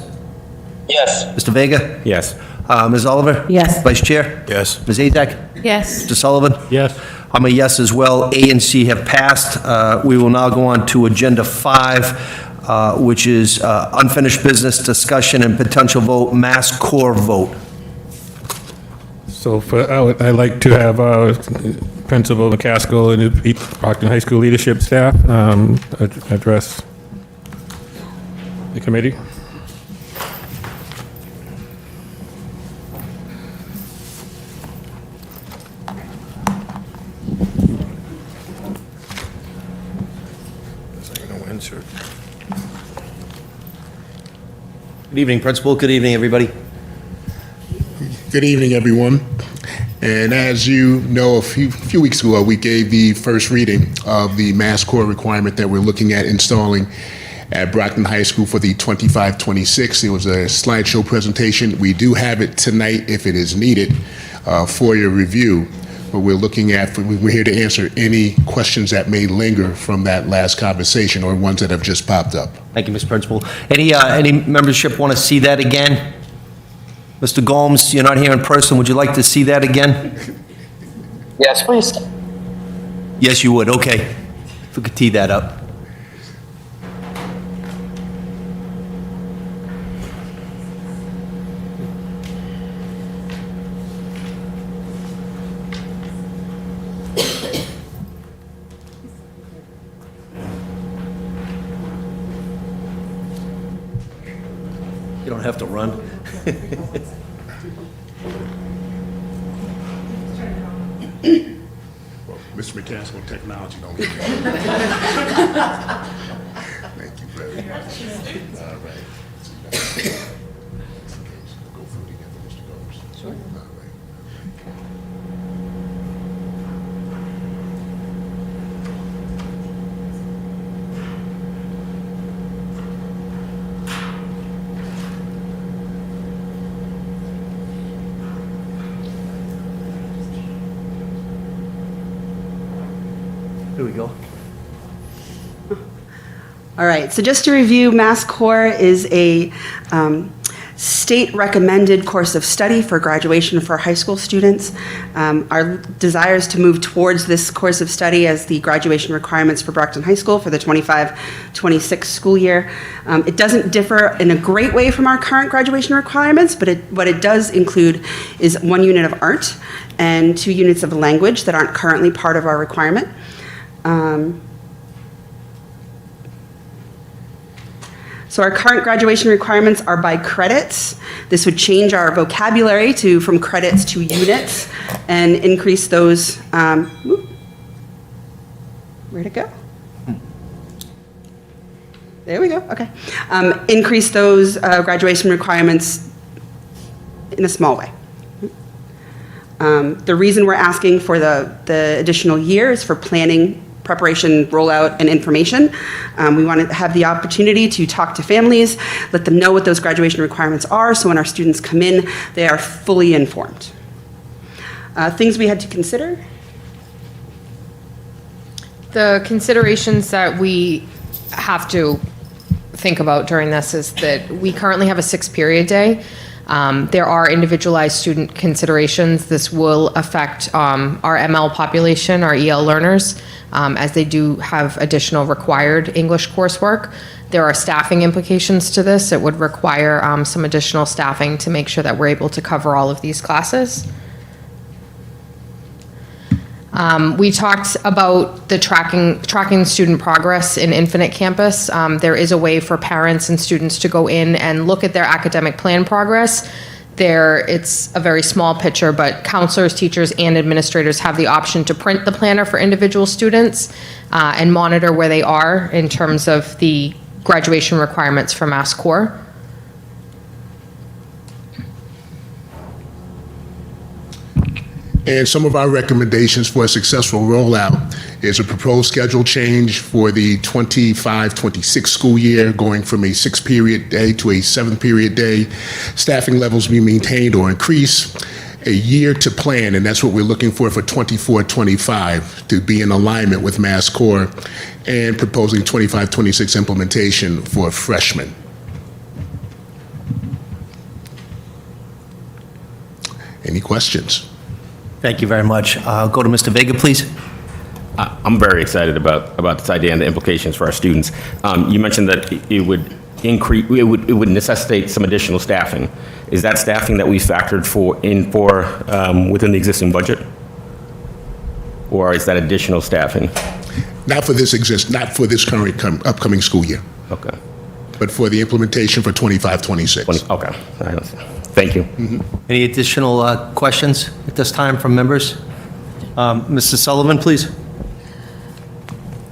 Yes. Mr. Vega? Yes. Ms. Oliver? Yes. Vice Chair? Yes. Ms. Azak? Yes. Mr. Sullivan? Yes. I'm a yes as well. A and C have passed. We will now go on to Agenda 5, which is unfinished business discussion and potential vote, MassCore vote. So I'd like to have Principal McCaskill and the Brockton High School leadership staff address the committee. Good evening, Principal. Good evening, everybody. Good evening, everyone. And as you know, a few weeks ago, we gave the first reading of the MassCore requirement that we're looking at installing at Brockton High School for the 25-26. It was a slideshow presentation. We do have it tonight if it is needed for your review. But we're here to answer any questions that may linger from that last conversation or ones that have just popped up. Thank you, Mr. Principal. Any membership want to see that again? Mr. Gomes, you're not here in person. Would you like to see that again? Yes, please. Yes, you would. Okay. If we could tee that up. You don't have to run. Well, Mr. McCaskill, technology don't get that. Thank you very much. All right. Go through together, Mr. Gomes. Sure. All right. Here we go. All right, so just to review, MassCore is a state-recommended course of study for graduation for high school students. Our desire is to move towards this course of study as the graduation requirements for Brockton High School for the 25-26 school year. It doesn't differ in a great way from our current graduation requirements, but what it does include is 1 unit of art and 2 units of language that aren't currently part of our requirement. So our current graduation requirements are by credits. This would change our vocabulary from credits to units and increase those, where'd it go? There we go, okay. Increase those graduation requirements in a small way. The reason we're asking for the additional year is for planning, preparation, rollout, and information. We want to have the opportunity to talk to families, let them know what those graduation requirements are, so when our students come in, they are fully informed. Things we had to consider. The considerations that we have to think about during this is that we currently have a 6-period day. There are individualized student considerations. This will affect our ML population, our EL learners, as they do have additional required English coursework. There are staffing implications to this. It would require some additional staffing to make sure that we're able to cover all of these classes. We talked about the tracking student progress in Infinite Campus. There is a way for parents and students to go in and look at their academic plan progress. It's a very small picture, but counselors, teachers, and administrators have the option to print the planner for individual students and monitor where they are in terms of the graduation requirements for MassCore. And some of our recommendations for a successful rollout is a proposed schedule change for the 25-26 school year, going from a 6-period day to a 7-period day. Staffing levels be maintained or increase. A year to plan, and that's what we're looking for 24-25, to be in alignment with MassCore, and proposing 25-26 implementation for freshmen. Any questions? Thank you very much. Go to Mr. Vega, please. I'm very excited about this idea and the implications for our students. You mentioned that it would increase, it would necessitate some additional staffing. Is that staffing that we factored for within the existing budget, or is that additional staffing? Not for this current upcoming school year. Okay. But for the implementation for 25-26. Okay. I understand. Thank you. Any additional questions at this time from members? Mr. Sullivan, please.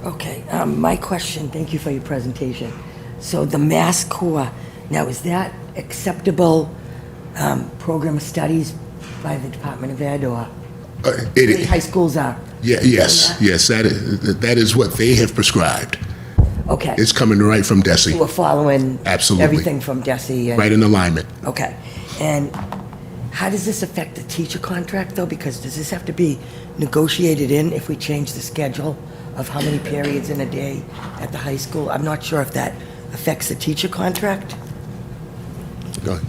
Okay, my question, thank you for your presentation. So the MassCore, now is that acceptable program of studies by the Department of Ed, or many high schools are? Yes, that is what they have prescribed. Okay. It's coming right from DESE. So we're following Absolutely. everything from DESE. Right in alignment. Okay. And how does this affect the teacher contract, though? Because does this have to be negotiated in if we change the schedule of how many periods in a day at the high school? I'm not sure if that affects the teacher contract. Go ahead.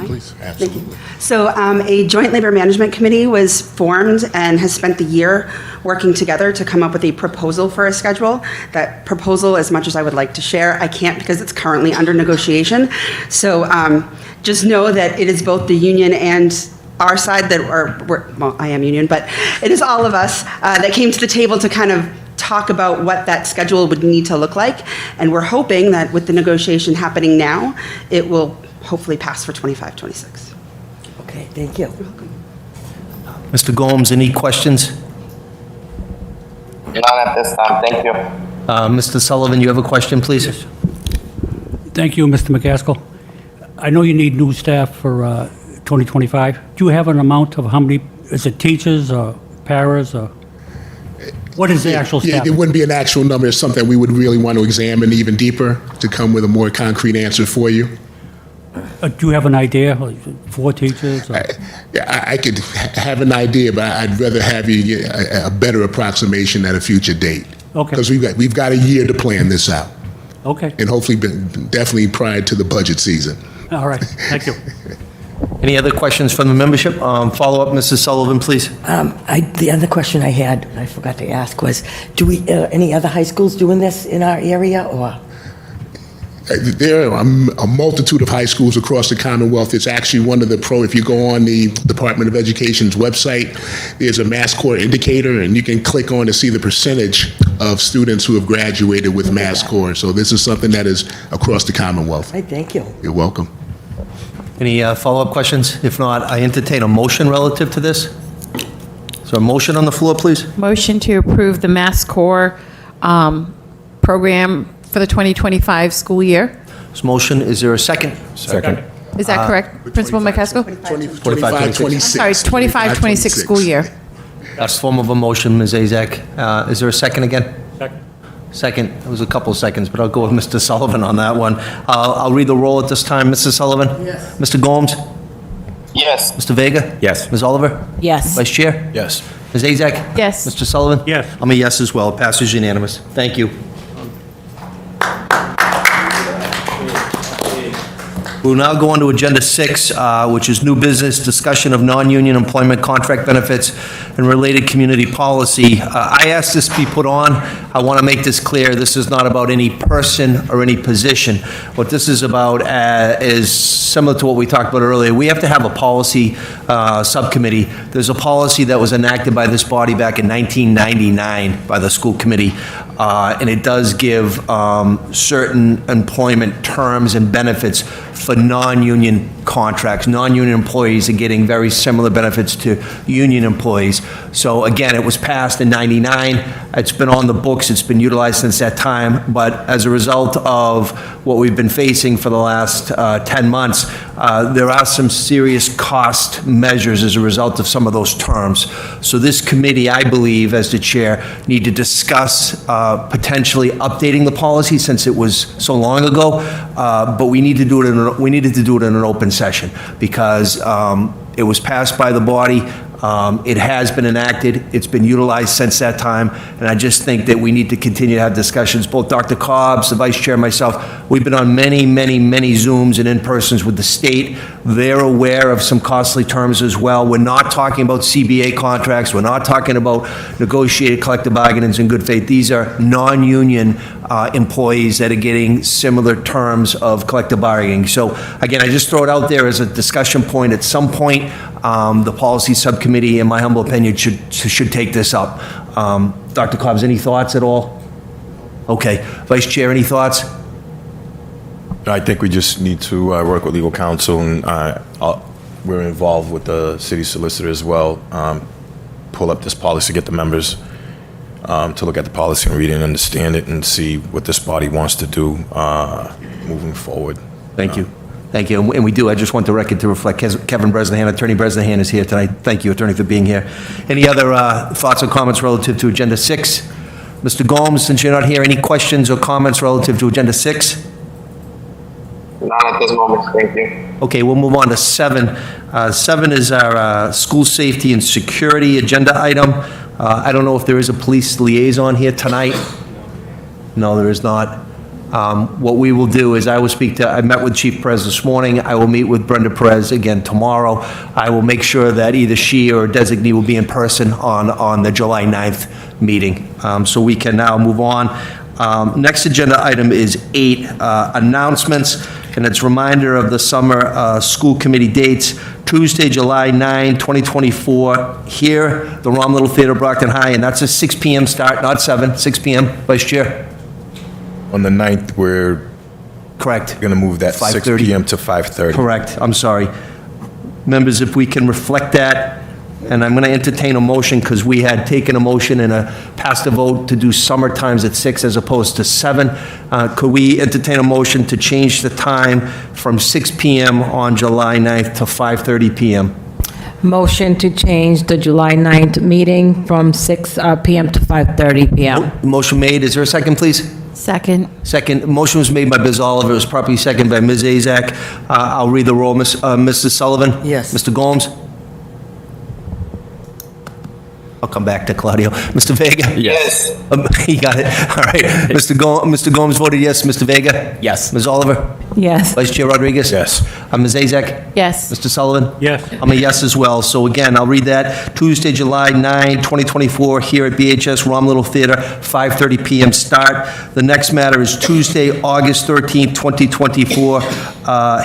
Please, absolutely. So a joint labor management committee was formed and has spent the year working together to come up with a proposal for a schedule. That proposal, as much as I would like to share, I can't because it's currently under negotiation. So just know that it is both the union and our side that well, I am union, but it is all of us that came to the table to kind of talk about what that schedule would need to look like. And we're hoping that with the negotiation happening now, it will hopefully pass for 25-26. Okay, thank you. You're welcome. Mr. Gomes, any questions? None at this time, thank you. Mr. Sullivan, you have a question, please? Thank you, Mr. McCaskill. I know you need new staff for 2025. Do you have an amount of how many, is it teachers or paras or? What is the actual staff? It wouldn't be an actual number. It's something we would really want to examine even deeper to come with a more concrete answer for you. Do you have an idea, like 4 teachers? Or? I could have an idea, but I'd rather have you get a better approximation at a future date. Okay. Because we've got a year to plan this out. Okay. And hopefully, definitely prior to the budget season. All right, thank you. Any other questions from the membership? Follow-up, Mrs. Sullivan, please. The other question I had, I forgot to ask, was, do we any other high schools doing this in our area, or? There are a multitude of high schools across the Commonwealth. It's actually one of the if you go on the Department of Education's website, there's a MassCore indicator, and you can click on to see the percentage of students who have graduated with MassCore. So this is something that is across the Commonwealth. Hey, thank you. You're welcome. Any follow-up questions? If not, I entertain a motion relative to this. Is there a motion on the floor, please? Motion to approve the MassCore program for the 2025 school year. This motion, is there a second? Second. Is that correct, Principal McCaskill? 25, 26. Sorry, 25, 26 school year. That's form of a motion, Ms. Azak. Is there a second again? Second. It was a couple of seconds, but I'll go with Mr. Sullivan on that one. I'll read the roll at this time. Mrs. Sullivan? Yes. Mr. Gomes? Yes. Mr. Vega? Yes. Ms. Oliver? Yes. Vice Chair? Yes. Ms. Azak? Yes. Mr. Sullivan? Yes. I'm a yes as well. It passes unanimous. Thank you. We'll now go on to Agenda 6, which is new business, discussion of non-union employment contract benefits and related community policy. I asked this to be put on. I want to make this clear. This is not about any person or any position. What this is about is similar to what we talked about earlier. We have to have a policy subcommittee. There's a policy that was enacted by this body back in 1999 by the school committee, and it does give certain employment terms and benefits for non-union contracts. Non-union employees are getting very similar benefits to union employees. So again, it was passed in '99. It's been on the books. It's been utilized since that time. But as a result of what we've been facing for the last 10 months, there are some serious cost measures as a result of some of those terms. So this committee, I believe, as the chair, need to discuss potentially updating the policy since it was so long ago. But we need to do it we needed to do it in an open session because it was passed by the body. It has been enacted. It's been utilized since that time. And I just think that we need to continue to have discussions. Both Dr. Cobbs, the vice chair, and myself, we've been on many, many, many Zooms and in-persons with the state. They're aware of some costly terms as well. We're not talking about CBA contracts. We're not talking about negotiated collective bargainings in good faith. These are non-union employees that are getting similar terms of collective bargaining. So again, I just throw it out there as a discussion point. At some point, the policy subcommittee, in my humble opinion, should take this up. Dr. Cobbs, any thoughts at all? Okay. Vice Chair, any thoughts? I think we just need to work with legal counsel, and we're involved with the city solicitor as well. Pull up this policy, get the members to look at the policy and read it and understand it and see what this body wants to do moving forward. Thank you. Thank you. And we do. I just want the record to reflect Kevin Bresnahan, Attorney Bresnahan is here tonight. Thank you, Attorney, for being here. Any other thoughts or comments relative to Agenda 6? Mr. Gomes, since you're not here, any questions or comments relative to Agenda 6? Not at this moment, thank you. Okay, we'll move on to 7. 7 is our school safety and security agenda item. I don't know if there is a police liaison here tonight. No, there is not. What we will do is I met with Chief Perez this morning. I will meet with Brenda Perez again tomorrow. I will make sure that either she or a designee will be in person on the July 9th meeting. So we can now move on. Next agenda item is 8, announcements, and it's reminder of the summer school committee dates. Tuesday, July 9, 2024, here, the Romm Little Theater, Brockton High, and that's a 6 p.m. start, not 7, 6 p.m. Vice Chair? On the 9th, we're correct. Going to move that 6 p.m. to 5:30. Correct. I'm sorry. Members, if we can reflect that, and I'm going to entertain a motion because we had taken a motion and passed a vote to do summer times at 6 as opposed to 7. Could we entertain a motion to change the time from 6 p.m. on July 9th to 5:30 p.m.? Motion to change the July 9th meeting from 6 p.m. to 5:30 p.m. Motion made. Is there a second, please? Second. Second. Motion was made by Ms. Oliver. It was properly seconded by Ms. Azak. I'll read the roll. Mrs. Sullivan? Yes. Mr. Gomes? I'll come back to Claudio. Mr. Vega? Yes. He got it. All right. Mr. Gomes voted yes. Mr. Vega? Yes. Ms. Oliver? Yes. Vice Chair Rodriguez? Yes. Ms. Azak? Yes. Mr. Sullivan? Yes. I'm a yes as well. So again, I'll read that. Tuesday, July 9, 2024, here at BHS Romm Little Theater, 5:30 p.m. start. The next matter is Tuesday, August 13, 2024,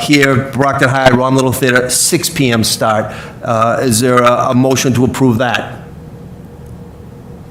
here, Brockton High, Romm Little Theater, 6 p.m. start. Is there a motion to approve that?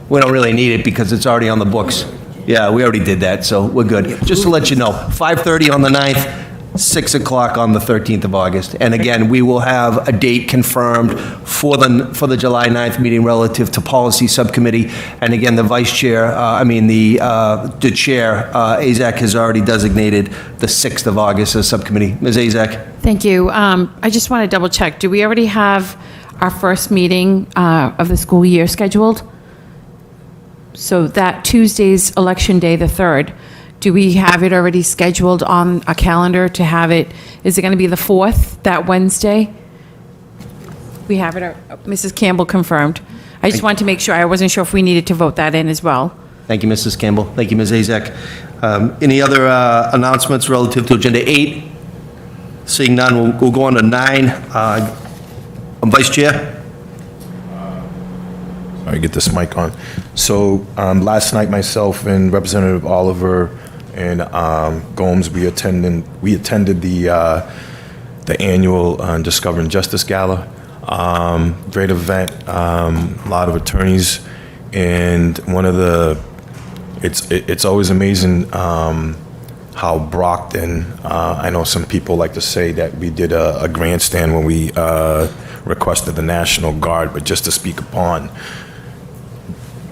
We don't really need it because it's already on the books. Yeah, we already did that, so we're good. Just to let you know, 5:30 on the 9th, 6 o'clock on the 13th of August. And again, we will have a date confirmed for the July 9th meeting relative to policy subcommittee. And again, the vice chair, the chair, Azak, has already designated the 6th of August as subcommittee. Ms. Azak? Thank you. I just want to double check. Do we already have our first meeting of the school year scheduled? So that Tuesday's election day, the 3rd, do we have it already scheduled on a calendar to have it? Is it going to be the 4th, that Wednesday? We have it, Mrs. Campbell confirmed. I just wanted to make sure, I wasn't sure if we needed to vote that in as well. Thank you, Mrs. Campbell. Thank you, Ms. Azak. Any other announcements relative to Agenda 8? Seeing none, we'll go on to 9. Vice Chair? All right, get this mic on. So last night, myself and Representative Oliver and Gomes, we attended the annual Discovering Justice Gala. Great event, a lot of attorneys, and it's always amazing how Brockton, I know some people like to say that we did a grandstand when we requested the National Guard, but just to speak upon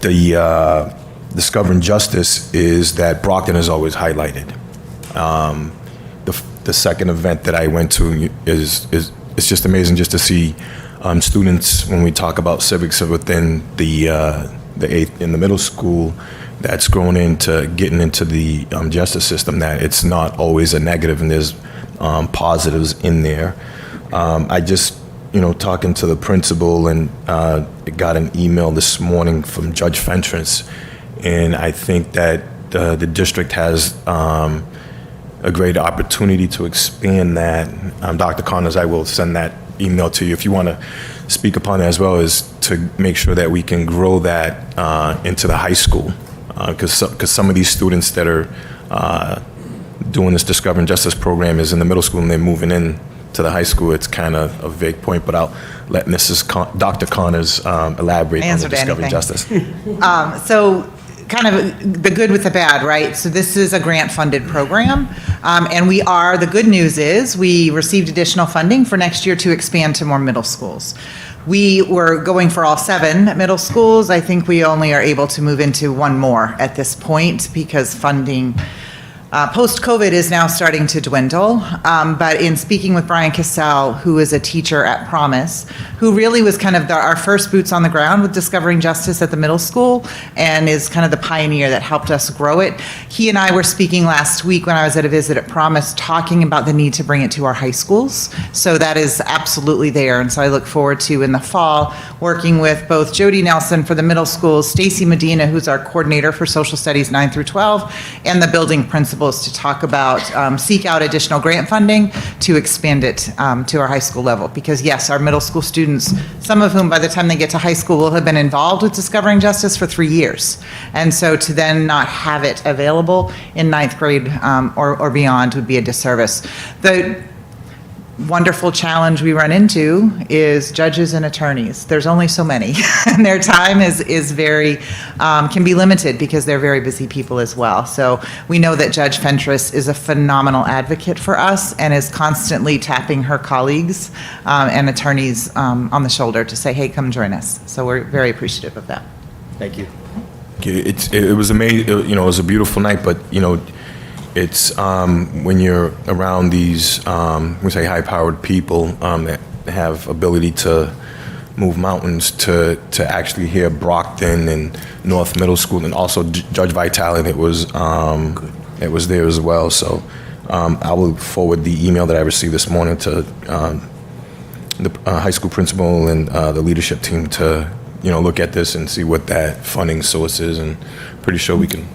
the Discovering Justice is that Brockton is always highlighted. The second event that I went to is it's just amazing just to see students, when we talk about civics within the 8th in the middle school, that's grown into getting into the justice system, that it's not always a negative and there's positives in there. I just, talking to the principal and got an email this morning from Judge Fentress, and I think that the district has a great opportunity to expand that. Dr. Connors, I will send that email to you if you want to speak upon it, as well as to make sure that we can grow that into the high school, because some of these students that are doing this Discovering Justice program is in the middle school and they're moving in to the high school. It's kind of a vague point, but I'll let Dr. Connors elaborate on the Discovering Justice. So kind of the good with the bad, right? So this is a grant-funded program, and the good news is we received additional funding for next year to expand to more middle schools. We were going for all 7 middle schools. I think we only are able to move into 1 more at this point because funding post-COVID is now starting to dwindle, but in speaking with Brian Cassell, who is a teacher at Promise, who really was kind of our first boots on the ground with Discovering Justice at the middle school and is kind of the pioneer that helped us grow it. He and I were speaking last week when I was at a visit at Promise, talking about the need to bring it to our high schools. So that is absolutely there. And so I look forward to, in the fall, working with both Jody Nelson for the middle schools, Stacy Medina, who's our coordinator for social studies 9 through 12, and the building principals to talk about, seek out additional grant funding to expand it to our high school level. Because yes, our middle school students, some of whom by the time they get to high school will have been involved with Discovering Justice for 3 years. And so to then not have it available in 9th grade or beyond would be a disservice. The wonderful challenge we run into is judges and attorneys. There's only so many, and their time is very, can be limited because they're very busy people as well. So we know that Judge Fentress is a phenomenal advocate for us and is constantly tapping her colleagues and attorneys on the shoulder to say, hey, come join us. So we're very appreciative of that. Thank you. It was amazing. It was a beautiful night, but it's when you're around these, we say high-powered people that have ability to move mountains, to actually hear Brockton and North Middle School, and also Judge Vitale that was there as well. So I will forward the email that I received this morning to the high school principal and the leadership team to look at this and see what that funding source is, and pretty sure we can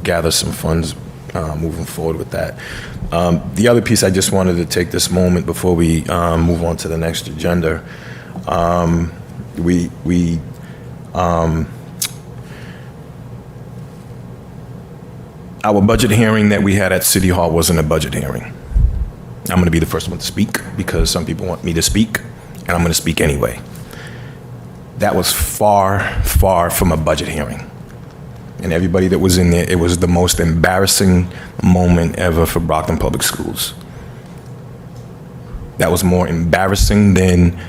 gather some funds moving forward with that. The other piece, I just wanted to take this moment before we move on to the next agenda. Our budget hearing that we had at City Hall wasn't a budget hearing. I'm going to be the first one to speak because some people want me to speak, and I'm going to speak anyway. That was far, far from a budget hearing. and everybody that was in there, it was the most embarrassing moment ever for Brockton Public Schools. That was more embarrassing than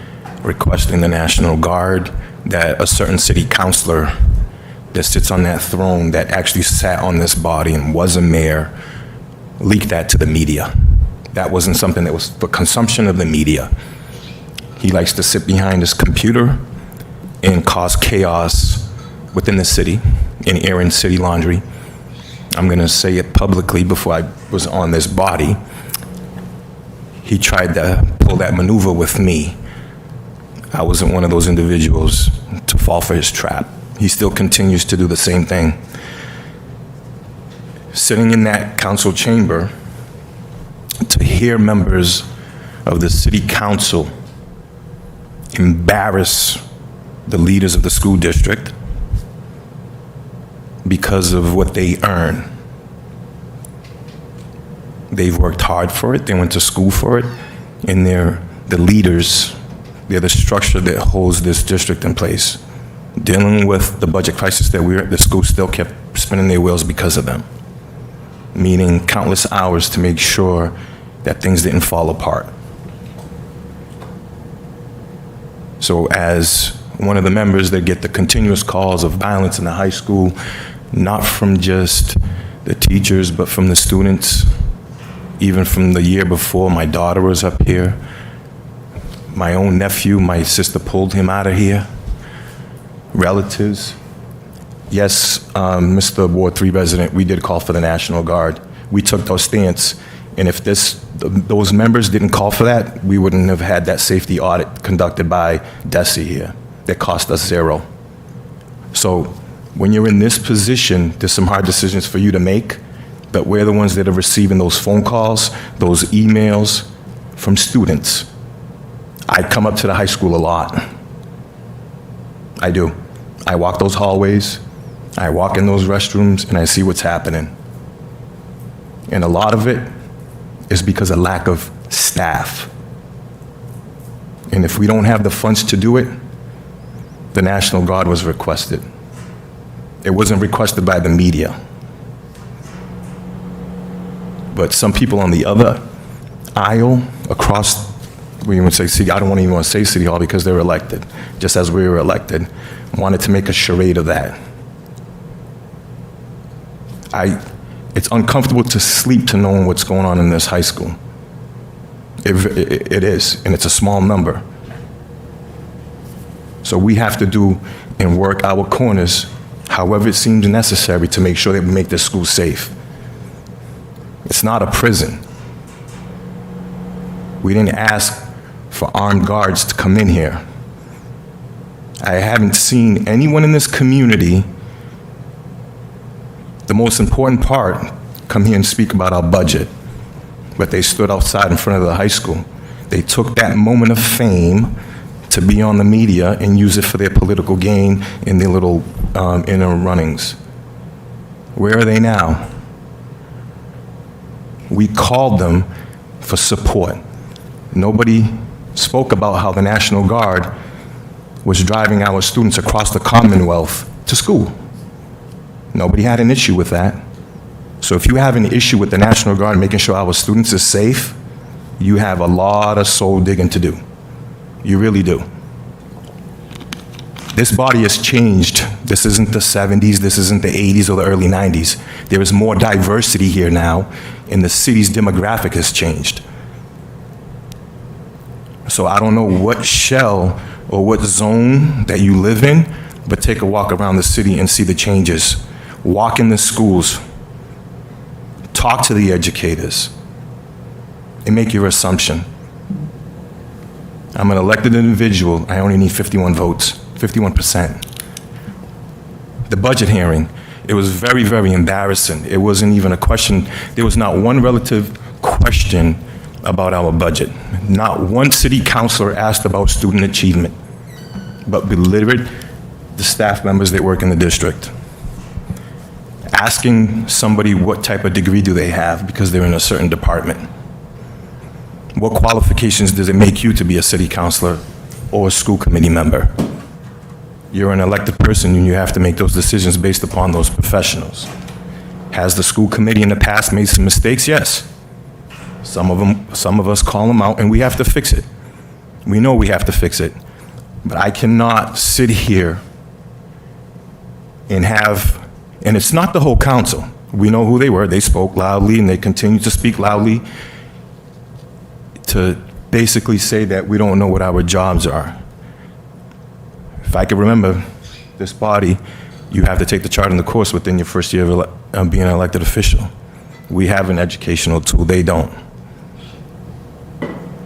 requesting the National Guard, that a certain city councilor that sits on that throne that actually sat on this body and was a mayor leaked that to the media. That wasn't something that was for consumption of the media. He likes to sit behind his computer and cause chaos within the city and airing city laundry. I'm going to say it publicly before I was on this body. He tried to pull that maneuver with me. I wasn't one of those individuals to fall for his trap. He still continues to do the same thing. Sitting in that council chamber, to hear members of the city council embarrass the leaders of the school district because of what they earn. They've worked hard for it, they went to school for it, and they're the leaders, they're the structure that holds this district in place. Dealing with the budget crisis that the school still kept spinning their wheels because of them, meaning countless hours to make sure that things didn't fall apart. So as one of the members that get the continuous calls of violence in the high school, not from just the teachers, but from the students, even from the year before, my daughter was up here. My own nephew, my sister pulled him out of here. Relatives. Yes, Mr. Ward 3 resident, we did call for the National Guard. We took those stance, and if those members didn't call for that, we wouldn't have had that safety audit conducted by DESI here that cost us $0. So when you're in this position, there's some hard decisions for you to make, but we're the ones that are receiving those phone calls, those emails from students. I come up to the high school a lot. I do. I walk those hallways, I walk in those restrooms, and I see what's happening. And a lot of it is because of lack of staff. And if we don't have the funds to do it, the National Guard was requested. It wasn't requested by the media. But some people on the other aisle across, we would say city, I don't even want to say City Hall because they were elected, just as we were elected, wanted to make a charade of that. It's uncomfortable to sleep to knowing what's going on in this high school. It is, and it's a small number. So we have to do and work our corners however it seems necessary to make sure that we make this school safe. It's not a prison. We didn't ask for armed guards to come in here. I haven't seen anyone in this community, the most important part, come here and speak about our budget. But they stood outside in front of the high school. They took that moment of fame to be on the media and use it for their political gain in their little inner runnings. Where are they now? We called them for support. Nobody spoke about how the National Guard was driving our students across the Commonwealth to school. Nobody had an issue with that. So if you have an issue with the National Guard making sure our students are safe, you have a lot of soul digging to do. You really do. This body has changed. This isn't the 70s, this isn't the 80s or the early 90s. There is more diversity here now, and the city's demographic has changed. So I don't know what shell or what zone that you live in, but take a walk around the city and see the changes. Walk in the schools, talk to the educators, and make your assumption. I'm an elected individual, I only need 51 votes, 51%. The budget hearing, it was very, very embarrassing. It wasn't even a question, there was not one relative question about our budget. Not one city councilor asked about student achievement, but belittled the staff members that work in the district. Asking somebody what type of degree do they have because they're in a certain department. What qualifications does it make you to be a city councilor or a school committee member? You're an elected person and you have to make those decisions based upon those professionals. Has the school committee in the past made some mistakes? Yes. Some of us call them out and we have to fix it. We know we have to fix it. But I cannot sit here and and it's not the whole council. We know who they were. They spoke loudly and they continue to speak loudly to basically say that we don't know what our jobs are. If I could remember this body, you have to take the chart and the course within your first year of being an elected official. We have an educational tool, they don't.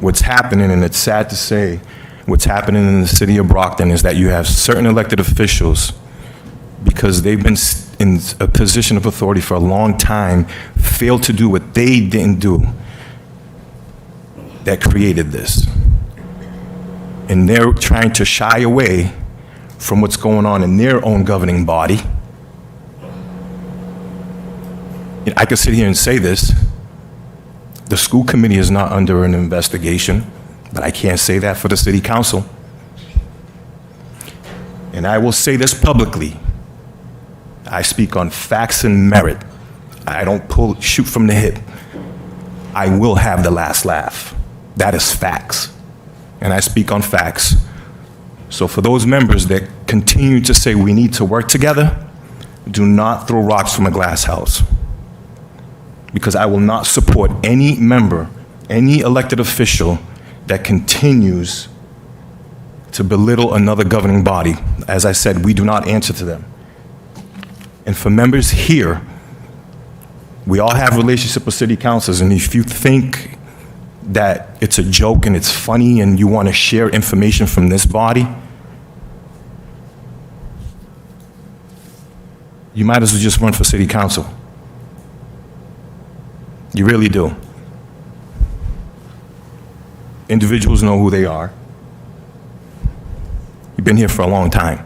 What's happening, and it's sad to say, what's happening in the city of Brockton is that you have certain elected officials, because they've been in a position of authority for a long time, failed to do what they didn't do that created this. And they're trying to shy away from what's going on in their own governing body. And I could sit here and say this. The school committee is not under an investigation, but I can't say that for the city council. And I will say this publicly. I speak on facts and merit. I don't shoot from the hip. I will have the last laugh. That is facts. And I speak on facts. So for those members that continue to say we need to work together, do not throw rocks from a glass house. Because I will not support any member, any elected official that continues to belittle another governing body. As I said, we do not answer to them. And for members here, we all have relationship with city councils, and if you think that it's a joke and it's funny and you want to share information from this body, you might as well just run for city council. You really do. Individuals know who they are. You've been here for a long time.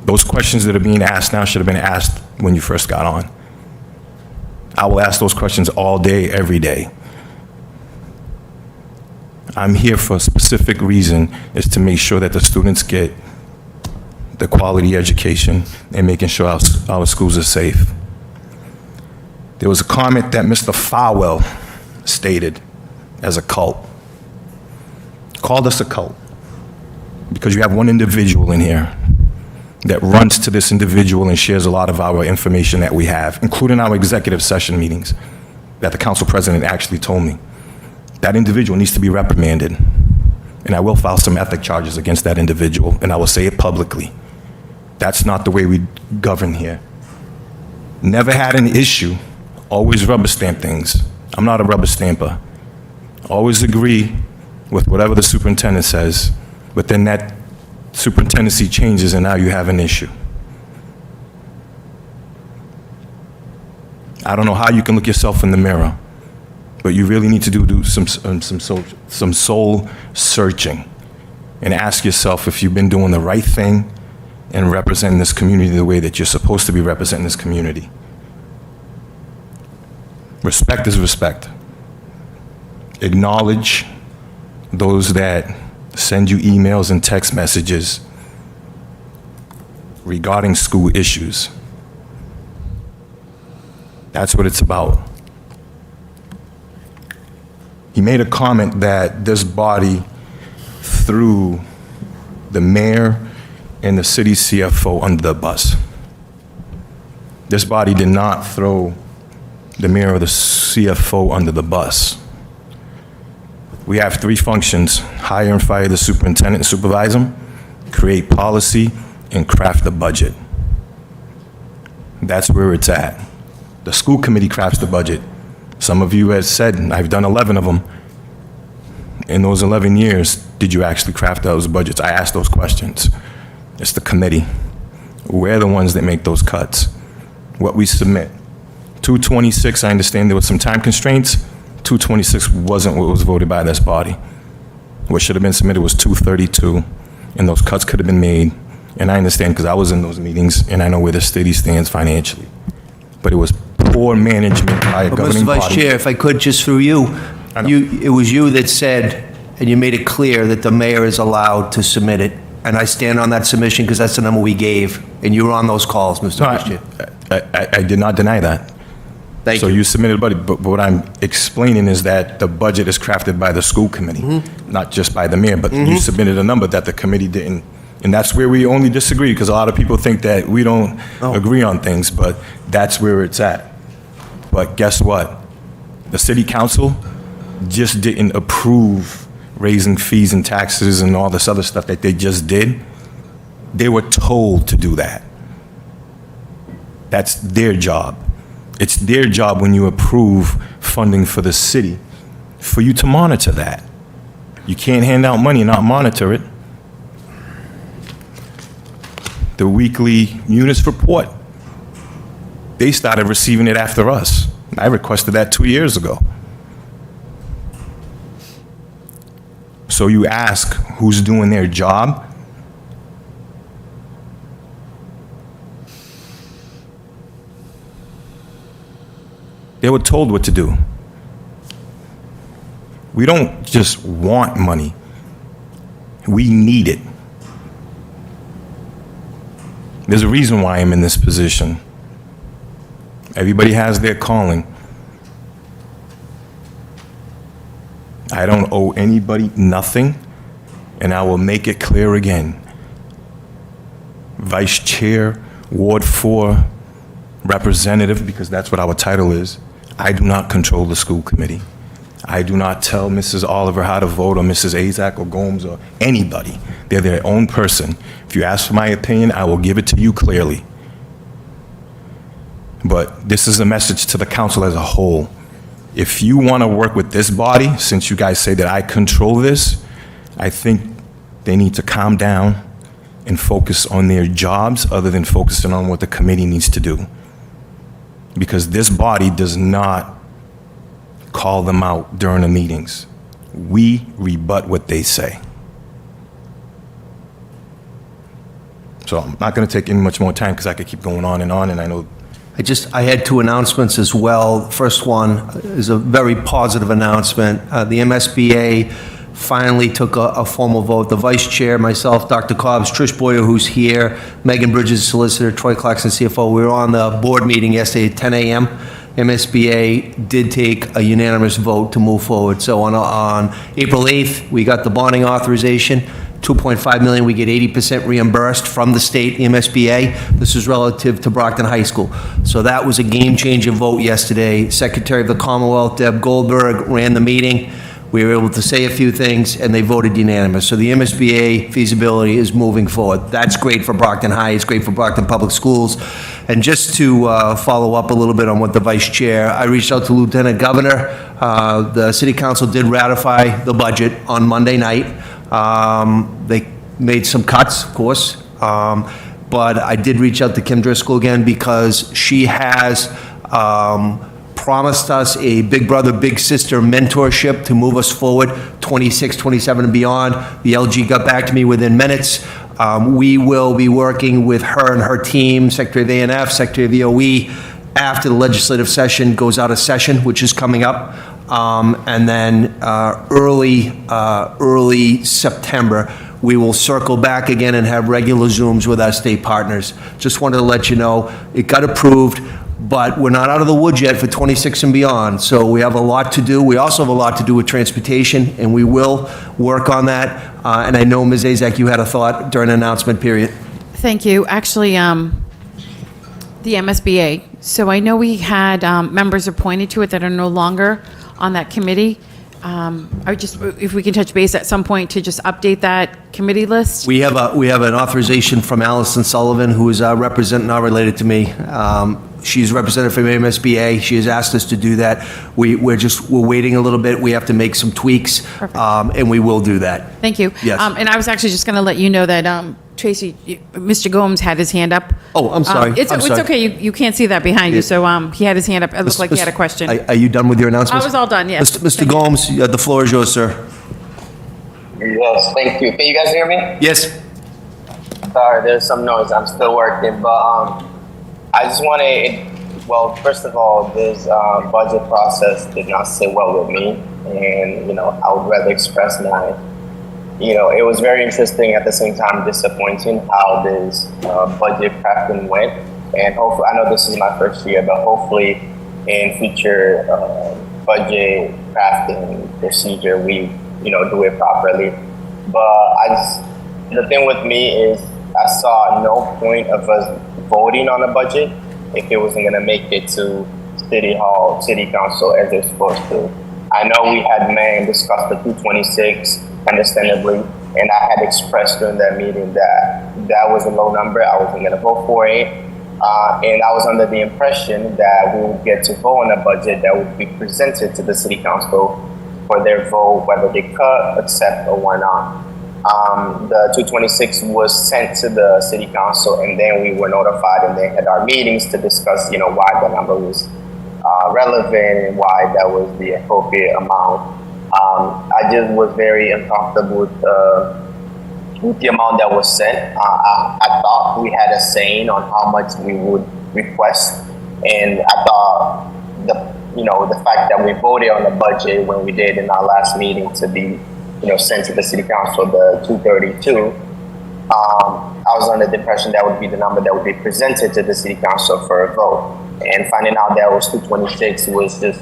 Those questions that are being asked now should have been asked when you first got on. I will ask those questions all day, every day. I'm here for a specific reason, is to make sure that the students get the quality education and making sure our schools are safe. There was a comment that Mr. Farwell stated as a cult. Called us a cult because you have one individual in here that runs to this individual and shares a lot of our information that we have, including our executive session meetings that the council president actually told me. That individual needs to be reprimanded, and I will file some ethic charges against that individual, and I will say it publicly. That's not the way we govern here. Never had an issue. Always rubber stamp things. I'm not a rubber stamper. Always agree with whatever the superintendent says, but then that superintendency changes and now you have an issue. I don't know how you can look yourself in the mirror, but you really need to do some soul searching and ask yourself if you've been doing the right thing and representing this community the way that you're supposed to be representing this community. Respect is respect. Acknowledge those that send you emails and text messages regarding school issues. That's what it's about. He made a comment that this body threw the mayor and the city CFO under the bus. This body did not throw the mayor or the CFO under the bus. We have three functions: hire and fire the superintendent and supervise them, create policy, and craft the budget. That's where it's at. The school committee crafts the budget. Some of you have said, I've done 11 of them. In those 11 years, did you actually craft those budgets? I asked those questions. It's the committee. We're the ones that make those cuts. What we submit. 226, I understand there was some time constraints. 226 wasn't what was voted by this body. What should have been submitted was 232, and those cuts could have been made. And I understand because I was in those meetings, and I know where the city stands financially. But it was poor management by a governing body. Mr. Vice Chair, if I could, just through it was you that said, and you made it clear that the mayor is allowed to submit it and I stand on that submission because that's the number we gave, and you were on those calls, Mr. Vice Chair. I did not deny that. Thank so you. you submitted a budget, but what I'm explaining is that the budget is crafted by the school committee, not just by the mayor, but you submitted a number that the committee didn't, and that's where we only disagree, because a lot of people think that we don't agree on things, but that's where it's at. But guess what? The city council just didn't approve raising fees and taxes and all this other stuff that they just did. They were told to do that. That's their job. It's their job when you approve funding for the city, for you to monitor that. You can't hand out money and not monitor it. The weekly Munis report, they started receiving it after us. I requested that 2 years ago. So you ask who's doing their job? They were told what to do. We don't just want money. We need it. There's a reason why I'm in this position. Everybody has their calling. I don't owe anybody nothing, and I will make it clear again. Vice Chair, Ward 4, Representative, because that's what our title is, I do not control the school committee. I do not tell Mrs. Oliver how to vote, or Mrs. Azak or Gomes or anybody. They're their own person. If you ask for my opinion, I will give it to you clearly. But this is a message to the council as a whole. If you want to work with this body, since you guys say that I control this, I think they need to calm down and focus on their jobs other than focusing on what the committee needs to do. Because this body does not call them out during the meetings. We rebut what they say. So I'm not going to take any much more time because I could keep going on, and I know. I had two announcements as well. First one is a very positive announcement. The MSBA finally took a formal vote. The vice chair, myself, Dr. Cobbs, Trish Boyer, who's here, Megan Bridges, solicitor, Troy Clarkson, CFO. We were on the board meeting yesterday at 10 a.m. MSBA did take a unanimous vote to move forward. So on April 8th, we got the bonding authorization. $2.5 million, we get 80% reimbursed from the state MSBA. This is relative to Brockton High School. So that was a game-changer vote yesterday. Secretary of the Commonwealth, Deb Goldberg, ran the meeting. We were able to say a few things, and they voted unanimous. So the MSBA feasibility is moving forward. That's great for Brockton High. It's great for Brockton Public Schools. And just to follow up a little bit on what the vice chair, I reached out to Lieutenant Governor. The City Council did ratify the budget on Monday night. They made some cuts, of course, but I did reach out to Kim Driscoll again because she has promised us a big brother, big sister mentorship to move us forward, 26, 27 and beyond. The LG got back to me within minutes. We will be working with her and her team, Secretary of A&F, Secretary of EOE, after the legislative session goes out of session, which is coming up. And then early September, we will circle back again and have regular Zooms with our state partners. Just wanted to let you know, it got approved, but we're not out of the woods yet for 26 and beyond. So we have a lot to do. We also have a lot to do with transportation, and we will work on that. And I know, Ms. Azak, you had a thought during the announcement period. Thank you. Actually, the MSBA. So I know we had members appointed to it that are no longer on that committee. If we can touch base at some point to just update that committee list. We have an authorization from Allison Sullivan, who is our representative, not related to me. She's represented from MSBA. She has asked us to do that. We're waiting a little bit. We have to make some tweaks, and we will do that. Thank you. Yes. And I was actually just going to let you know that Tracy, Mr. Gomes had his hand up. Oh, I'm sorry. It's okay. You can't see that behind you. So he had his hand up. It looked like he had a question. Are you done with your announcements? I was all done, yes. Mr. Gomes, the floor is yours, sir. Yes, thank you. Can you guys hear me? Yes. Sorry, there's some noise. I'm still working, but I just want to, well, first of all, this budget process did not sit well with me, and, I would rather express my it was very interesting, at the same time disappointing how this budget crafting went. And hopefully, I know this is my first year, but hopefully in future budget crafting procedure, we, do it properly. But the thing with me is I saw no point of us voting on a budget if it wasn't gonna make it to City Hall, City Council as it's supposed to. I know we had discussed the 226, understandably, and I had expressed during that meeting that that was a low number. I wasn't gonna vote for it. And I was under the impression that we would get to vote on a budget that would be presented to the City Council for their vote, whether they cut, accept, or why not. The 226 was sent to the City Council, and then we were notified, and they had our meetings to discuss, why the number was relevant and why that was the appropriate amount. I just was very uncomfortable with the amount that was sent. I thought we had a saying on how much we would request, and I thought the fact that we voted on the budget when we did in our last meeting to be sent to the City Council, the 232, I was under the impression that would be the number that would be presented to the City Council for a vote. And finding out that it was 226 was just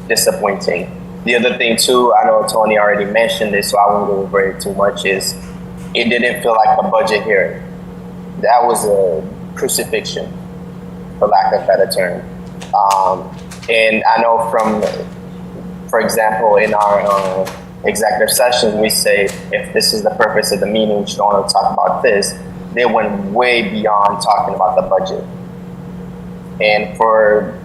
disappointing. The other thing too, I know Tony already mentioned this, so I won't go over it too much, is it didn't feel like a budget hearing. That was a crucifixion, for lack of a better term. And I know for example, in our executive sessions, we say, if this is the purpose of the meeting, we should only talk about this. They went way beyond talking about the budget. And for,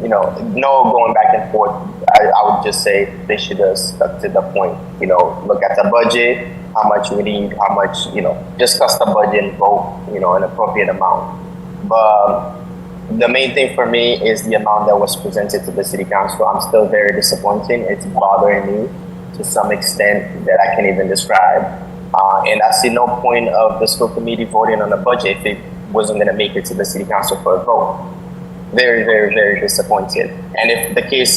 no going back and forth, I would just say they should have stuck to the point. Look at the budget, how much we need, how much, discuss the budget and vote, an appropriate amount. But the main thing for me is the amount that was presented to the City Council. I'm still very disappointed. It's bothering me to some extent that I can't even describe. And I see no point of the school committee voting on a budget if it wasn't going to make it to the City Council for a vote. Very, very, very disappointed. And if the case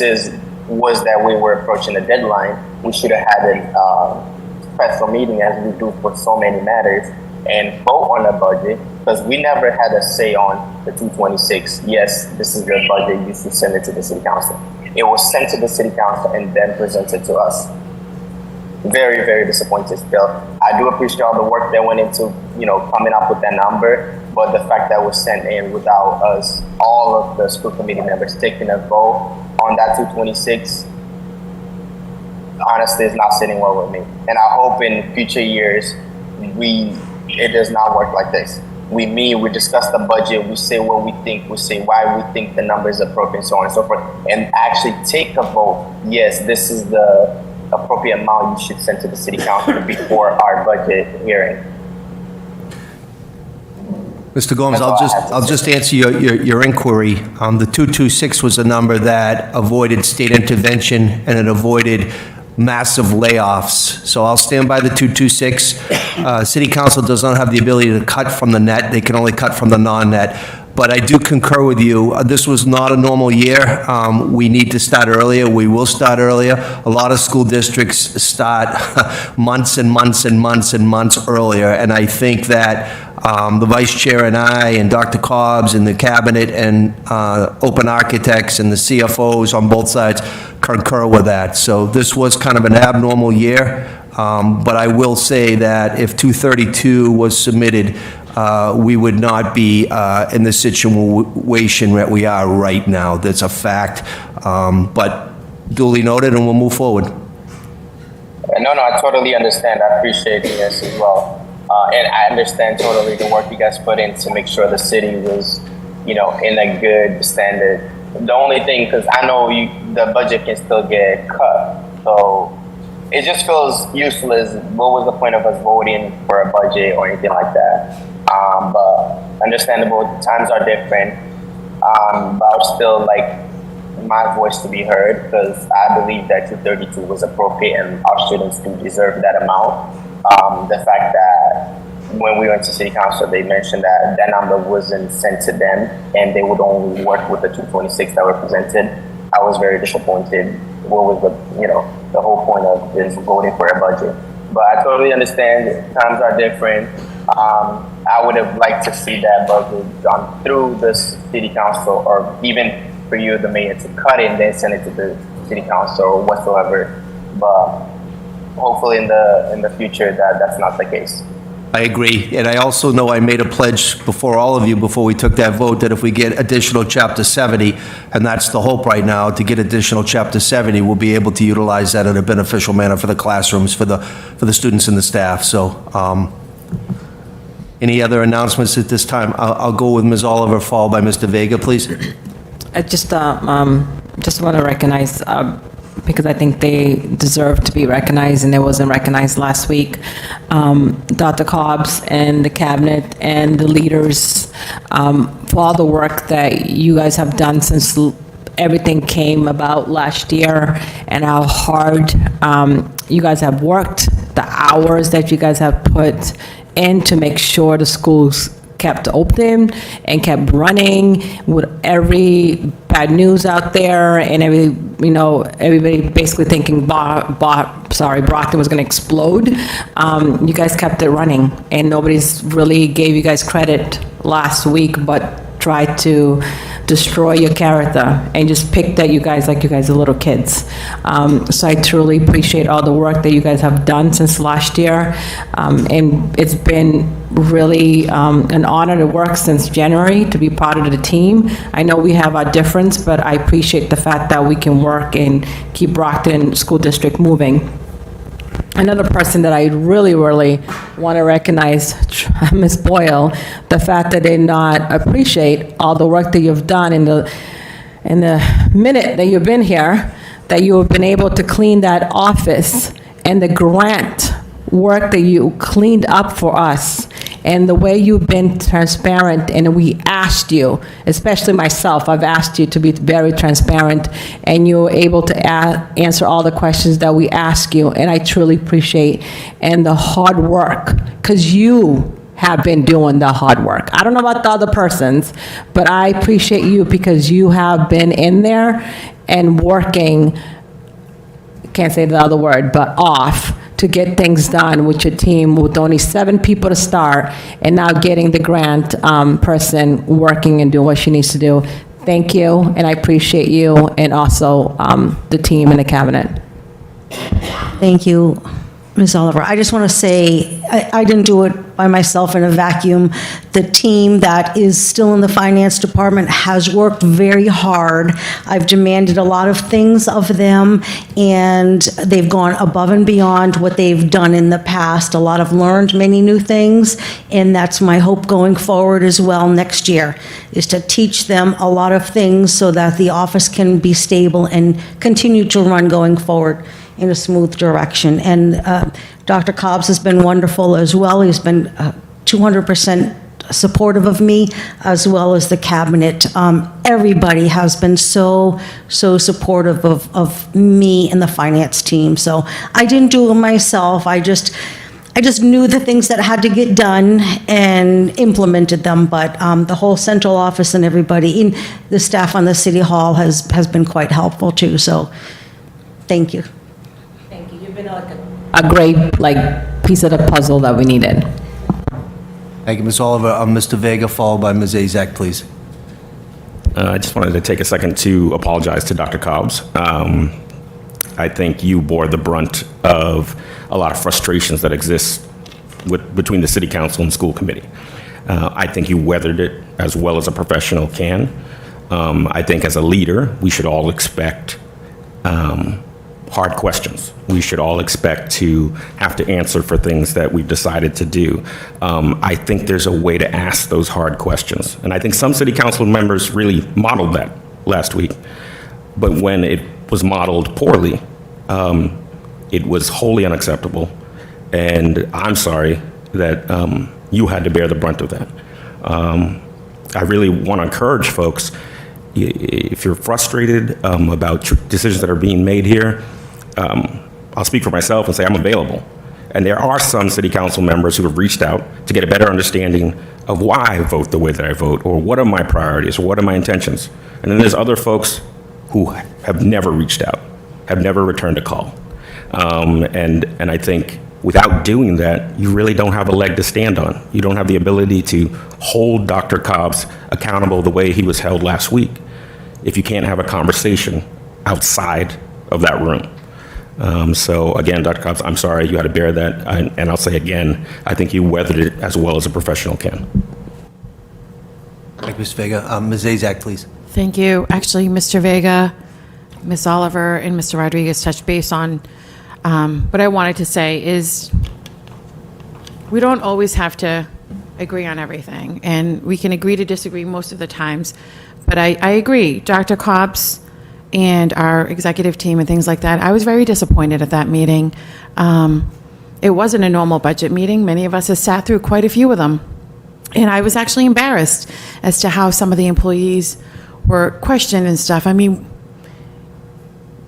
was that we were approaching a deadline, we should have had a special meeting, as we do for so many matters, and vote on a budget, because we never had a say on the 226. Yes, this is your budget, you should send it to the City Council. It was sent to the City Council and then presented to us. Very, very disappointed still. I do appreciate all the work that went into, coming up with that number, but the fact that it was sent in without us, all of the school committee members taking a vote on that 226, honestly, is not sitting well with me. And I hope in future years, it does not work like this. We meet, we discuss the budget, we say what we think, we say why we think the number is appropriate, so on and so forth, and actually take a vote. Yes, this is the appropriate amount you should send to the City Council before our budget hearing. Mr. Gomes, I'll just answer your inquiry. The 226 was a number that avoided state intervention, and it avoided massive layoffs. So I'll stand by the 226. City Council does not have the ability to cut from the net. They can only cut from the non-net. But I do concur with you. This was not a normal year. We need to start earlier. We will start earlier. A lot of school districts start months and months and months and months earlier. And I think that the Vice Chair and I and Dr. Cobbs and the Cabinet and Open Architects and the CFOs on both sides concur with that. So this was kind of an abnormal year. But I will say that if 232 was submitted, we would not be in the situation that we are right now. That's a fact. But duly noted, and we'll move forward. No, I totally understand. I appreciate this as well. And I understand totally the work you guys put in to make sure the city was, in a good standard. The only thing, because I know the budget can still get cut, so it just feels useless. What was the point of us voting for a budget or anything like that? But understandable, times are different. But I would still like my voice to be heard, because I believe that 232 was appropriate and our students do deserve that amount. The fact that when we went to City Council, they mentioned that that number wasn't sent to them and they would only work with the 226 that were presented. I was very disappointed. What was the whole point of this voting for a budget? But I totally understand times are different. I would have liked to see that budget gone through the city council, or even for you, the mayor, to cut it and then send it to the city council or whatsoever. But hopefully in the future that's not the case. I agree, and I also know I made a pledge before all of you, before we took that vote, that if we get additional Chapter 70, and that's the hope right now, to get additional Chapter 70, we'll be able to utilize that in a beneficial manner for the classrooms, for the students and the staff. So, any other announcements at this time? I'll go with Ms. Oliver, followed by Mr. Vega, please. I just want to recognize, because I think they deserve to be recognized, and it wasn't recognized last week, Dr. Cobbs and the cabinet and the leaders, for all the work that you guys have done since everything came about last year, and how hard you guys have worked, the hours that you guys have put in to make sure the schools kept open and kept running with every bad news out there, and everybody basically thinking Brockton was going to explode. You guys kept it running, and nobody's really gave you guys credit last week, but tried to destroy your character and just picked at you guys like you guys are little kids. So I truly appreciate all the work that you guys have done since last year, and it's been really an honor to work since January, to be part of the team. I know we have our difference, but I appreciate the fact that we can work and keep Brockton School District moving. Another person that I really, really want to recognize, Ms. Boyle, the fact that they not appreciate all the work that you've done in the minute that you've been here, that you have been able to clean that office, and the grant work that you cleaned up for us, and the way you've been transparent, and we asked you, especially myself, I've asked you to be very transparent, and you were able to answer all the questions that we ask you, and I truly appreciate, and the hard work, because you have been doing the hard work. I don't know about the other persons, but I appreciate you because you have been in there and working, can't say the other word, but off, to get things done with your team with only 7 people to start, and now getting the grant person working and doing what she needs to do. Thank you, and I appreciate you, and also the team and the cabinet. Thank you, Ms. Oliver. I just want to say, I didn't do it by myself in a vacuum. The team that is still in the finance department has worked very hard. I've demanded a lot of things of them, and they've gone above and beyond what they've done in the past. A lot have learned many new things, and that's my hope going forward as well next year, is to teach them a lot of things so that the office can be stable and continue to run going forward in a smooth direction. And Dr. Cobbs has been wonderful as well. He's been 200% supportive of me, as well as the cabinet. Everybody has been so supportive of me and the finance team. So I didn't do it myself. I just knew the things that had to get done and implemented them. But the whole central office and everybody, in the staff on the City Hall has been quite helpful too. So thank you. Thank you. You've been a great piece of the puzzle that we needed. Thank you, Ms. Oliver. Mr. Vega, followed by Ms. Azak, please. I just wanted to take a second to apologize to Dr. Cobbs. I think you bore the brunt of a lot of frustrations that exist between the City Council and School Committee. I think you weathered it as well as a professional can. I think as a leader, we should all expect hard questions. We should all expect to have to answer for things that we've decided to do. I think there's a way to ask those hard questions. And I think some City Council members really modeled that last week. But when it was modeled poorly, it was wholly unacceptable. And I'm sorry that you had to bear the brunt of that. I really want to encourage folks, if you're frustrated about decisions that are being made here, I'll speak for myself and say I'm available. And there are some City Council members who have reached out to get a better understanding of why I vote the way that I vote, or what are my priorities, or what are my intentions. And then there's other folks who have never reached out, have never returned a call. And I think Without doing that, you really don't have a leg to stand on. You don't have the ability to hold Dr. Cobbs accountable the way he was held last week if you can't have a conversation outside of that room. So again, Dr. Cobbs, I'm sorry you had to bear that. And I'll say again, I think you weathered it as well as a professional can. Thank you, Ms. Vega. Ms. Azak, please. Thank you. Actually, Mr. Vega, Ms. Oliver, and Mr. Rodriguez touched base on what I wanted to say is we don't always have to agree on everything, and we can agree to disagree most of the times. But I agree, Dr. Cobbs and our executive team and things like that, I was very disappointed at that meeting. It wasn't a normal budget meeting. Many of us have sat through quite a few of them. And I was actually embarrassed as to how some of the employees were questioned and stuff. I mean,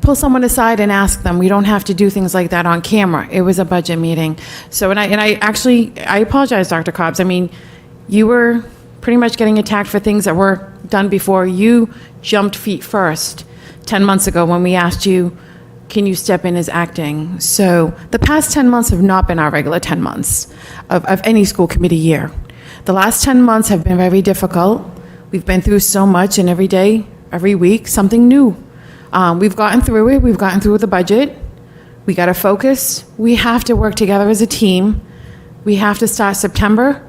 pull someone aside and ask them. We don't have to do things like that on camera. It was a budget meeting. So, and I apologize, Dr. Cobbs. I mean, you were pretty much getting attacked for things that were done before. You jumped feet first 10 months ago when we asked you, can you step in as acting? So the past 10 months have not been our regular 10 months of any school committee year. The last 10 months have been very difficult. We've been through so much, and every day, every week, something new. We've gotten through it. We've gotten through the budget. We got to focus. We have to work together as a team. We have to start September.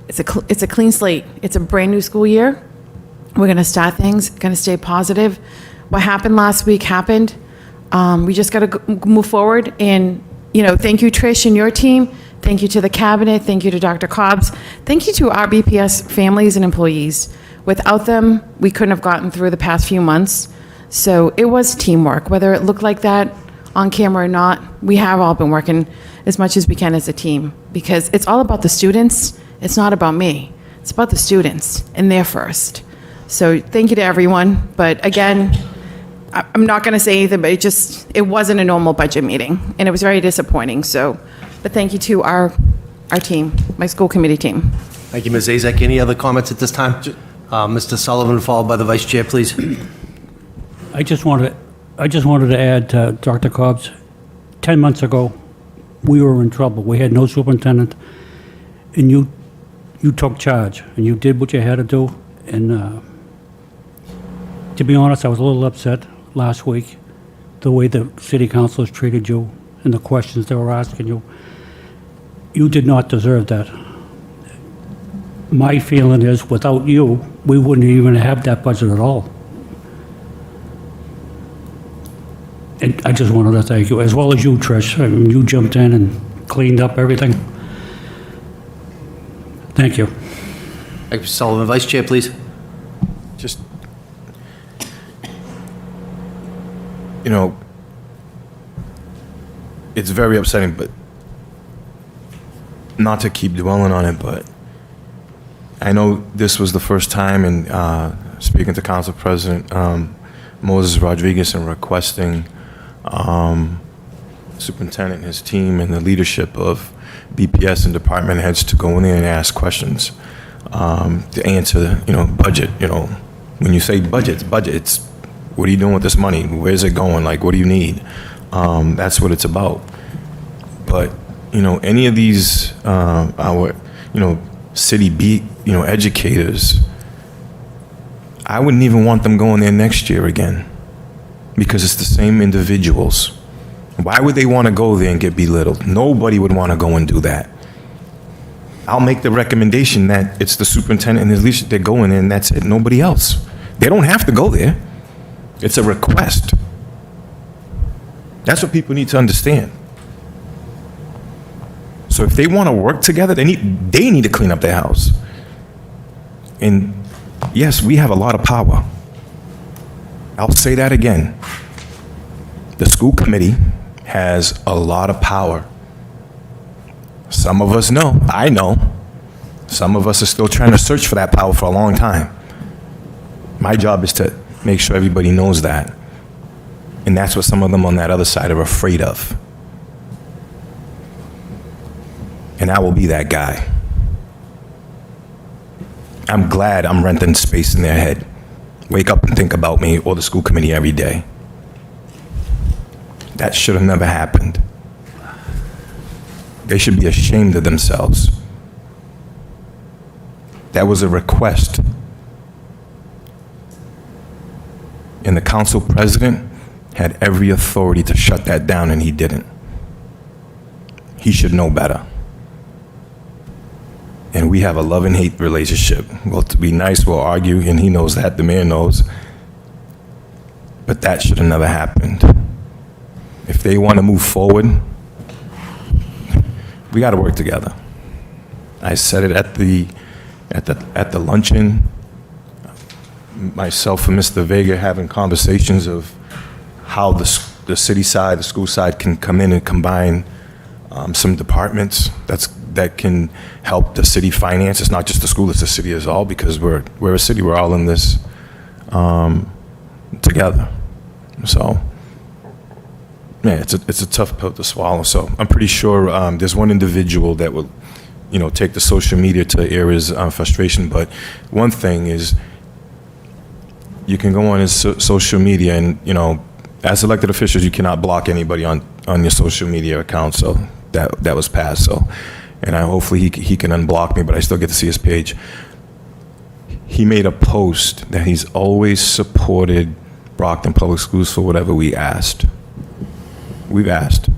It's a clean slate. It's a brand new school year. We're going to start things, going to stay positive. What happened last week happened. We just got to move forward. And, thank you, Trish, and your team. Thank you to the cabinet. Thank you to Dr. Cobbs. Thank you to our BPS families and employees. Without them, we couldn't have gotten through the past few months. So it was teamwork, whether it looked like that on camera or not. We have all been working as much as we can as a team, because it's all about the students. It's not about me. It's about the students, and they're first. So thank you to everyone. But again, I'm not going to say anything, but it wasn't a normal budget meeting, and it was very disappointing. So, but thank you to our team, my school committee team. Thank you, Ms. Azak. Any other comments at this time? Mr. Sullivan, followed by the vice chair, please. I just wanted to add to Dr. Cobbs, 10 months ago, we were in trouble. We had no superintendent, and you took charge, and you did what you had to do. And to be honest, I was a little upset last week, the way the city councilors treated you and the questions they were asking you. You did not deserve that. My feeling is, without you, we wouldn't even have that budget at all. And I just wanted to thank you, as well as you, Trish. I mean, you jumped in and cleaned up everything. Thank you. Thank you, Mr. Sullivan. Vice chair, please. Just, it's very upsetting, but not to keep dwelling on it, but I know this was the first time in speaking to Council President Moses Rodriguez and requesting superintendent and his team and the leadership of BPS and department heads to go in there and ask questions to answer, budget. When you say budget, it's what are you doing with this money? Where's it going? Like, what do you need? That's what it's about. But any of these our city educators, I wouldn't even want them going there next year again, because it's the same individuals. Why would they want to go there and get belittled? Nobody would want to go and do that. I'll make the recommendation that it's the superintendent and his leadership that go in there, and that's it, nobody else. They don't have to go there. It's a request. That's what people need to understand. So if they want to work together, they need to clean up their house. And yes, we have a lot of power. I'll say that again. The school committee has a lot of power. Some of us know, I know. Some of us are still trying to search for that power for a long time. My job is to make sure everybody knows that. And that's what some of them on that other side are afraid of. And I will be that guy. I'm glad I'm renting space in their head. Wake up and think about me or the school committee every day. That should have never happened. They should be ashamed of themselves. That was a request. And the council president had every authority to shut that down, and he didn't. He should know better. And we have a love and hate relationship. Well, to be nice, we'll argue, and he knows that, the mayor knows. But that should have never happened. If they want to move forward, we got to work together. I said it at the luncheon. Myself and Mr. Vega having conversations of how the city side, the school side can come in and combine some departments that can help the city finance. It's not just the school, it's the city as all, because we're a city, we're all in this together. So, yeah, it's a tough pill to swallow. So I'm pretty sure there's one individual that will, take the social media to air his frustration. But one thing is, you can go on his social media, and as elected officials, you cannot block anybody on your social media account. So that was passed. So, and hopefully he can unblock me, but I still get to see his page. He made a post that he's always supported Brockton Public Schools for whatever we asked. We've asked.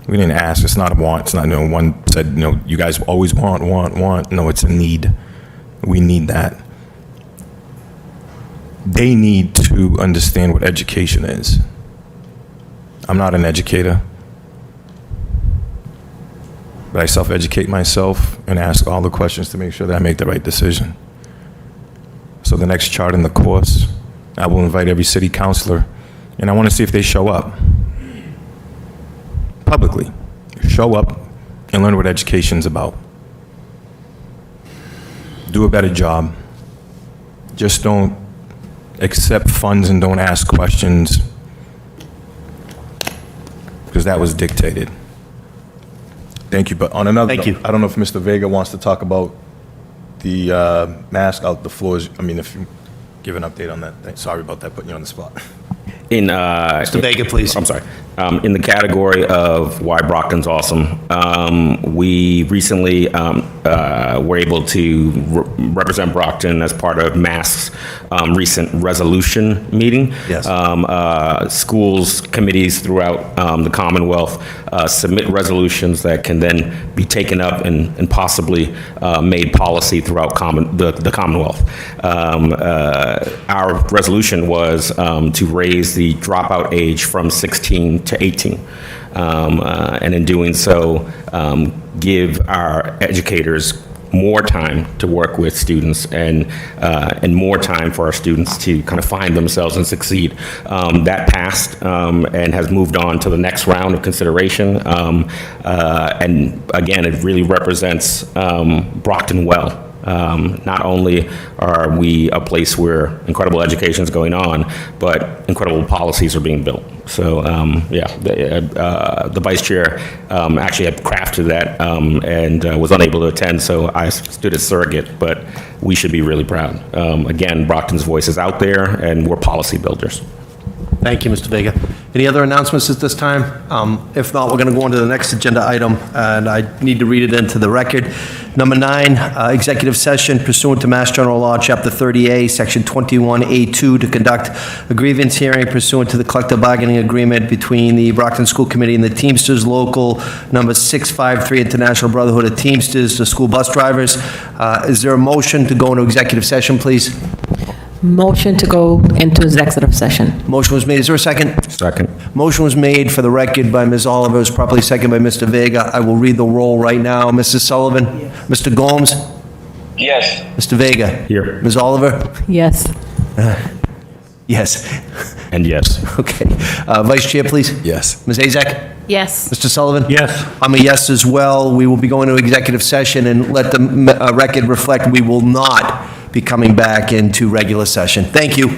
We didn't ask. It's not a want. It's not, one said, you guys always want. No, it's a need. We need that. They need to understand what education is. I'm not an educator, but I self-educate myself and ask all the questions to make sure that I make the right decision. So the next chart in the course, I will invite every city councilor, and I want to see if they show up publicly. Show up and learn what education's about. Do a better job. Just don't accept funds and don't ask questions, because that was dictated. Thank you. But on another note, I don't know if Mr. Vega wants to talk about the mask out the floors. I mean, if you give an update on that. Sorry about that, putting you on the spot. Mr. Vega, please. I'm sorry. In the category of why Brockton's awesome, we recently were able to represent Brockton as part of MassCore's recent resolution meeting. Yes. Schools, committees throughout the Commonwealth submit resolutions that can then be taken up and possibly made policy throughout the Commonwealth. Our resolution was to raise the dropout age from 16 to 18. And in doing so, give our educators more time to work with students and more time for our students to kind of find themselves and succeed. That passed and has moved on to the next round of consideration. And again, it really represents Brockton well. Not only are we a place where incredible education is going on, but incredible policies are being built. So, the vice chair actually had crafted that and was unable to attend, so I stood as surrogate, but we should be really proud. Again, Brockton's voice is out there, and we're policy builders. Thank you, Mr. Vega. Any other announcements at this time? If not, we're going to go on to the next agenda item, and I need to read it into the record. Number 9, executive session pursuant to Mass General Law, Chapter 30A, Section 21A2, to conduct a grievance hearing pursuant to the collective bargaining agreement between the Brockton School Committee and the Teamsters Local Number 653 International Brotherhood of Teamsters, the school bus drivers. Is there a motion to go into executive session, please? Motion to go into executive session. Motion was made. Is there a second? Second. Motion was made for the record by Ms. Oliver. It was properly seconded by Mr. Vega. I will read the roll right now. Mrs. Sullivan? Yes. Mr. Gomes? Yes. Mr. Vega? Here. Ms. Oliver? Yes. Yes. And yes. Okay. Vice Chair, please. Yes. Ms. Azak? Yes. Mr. Sullivan? Yes. I'm a yes as well. We will be going to executive session, and let the record reflect we will not be coming back into regular session. Thank you.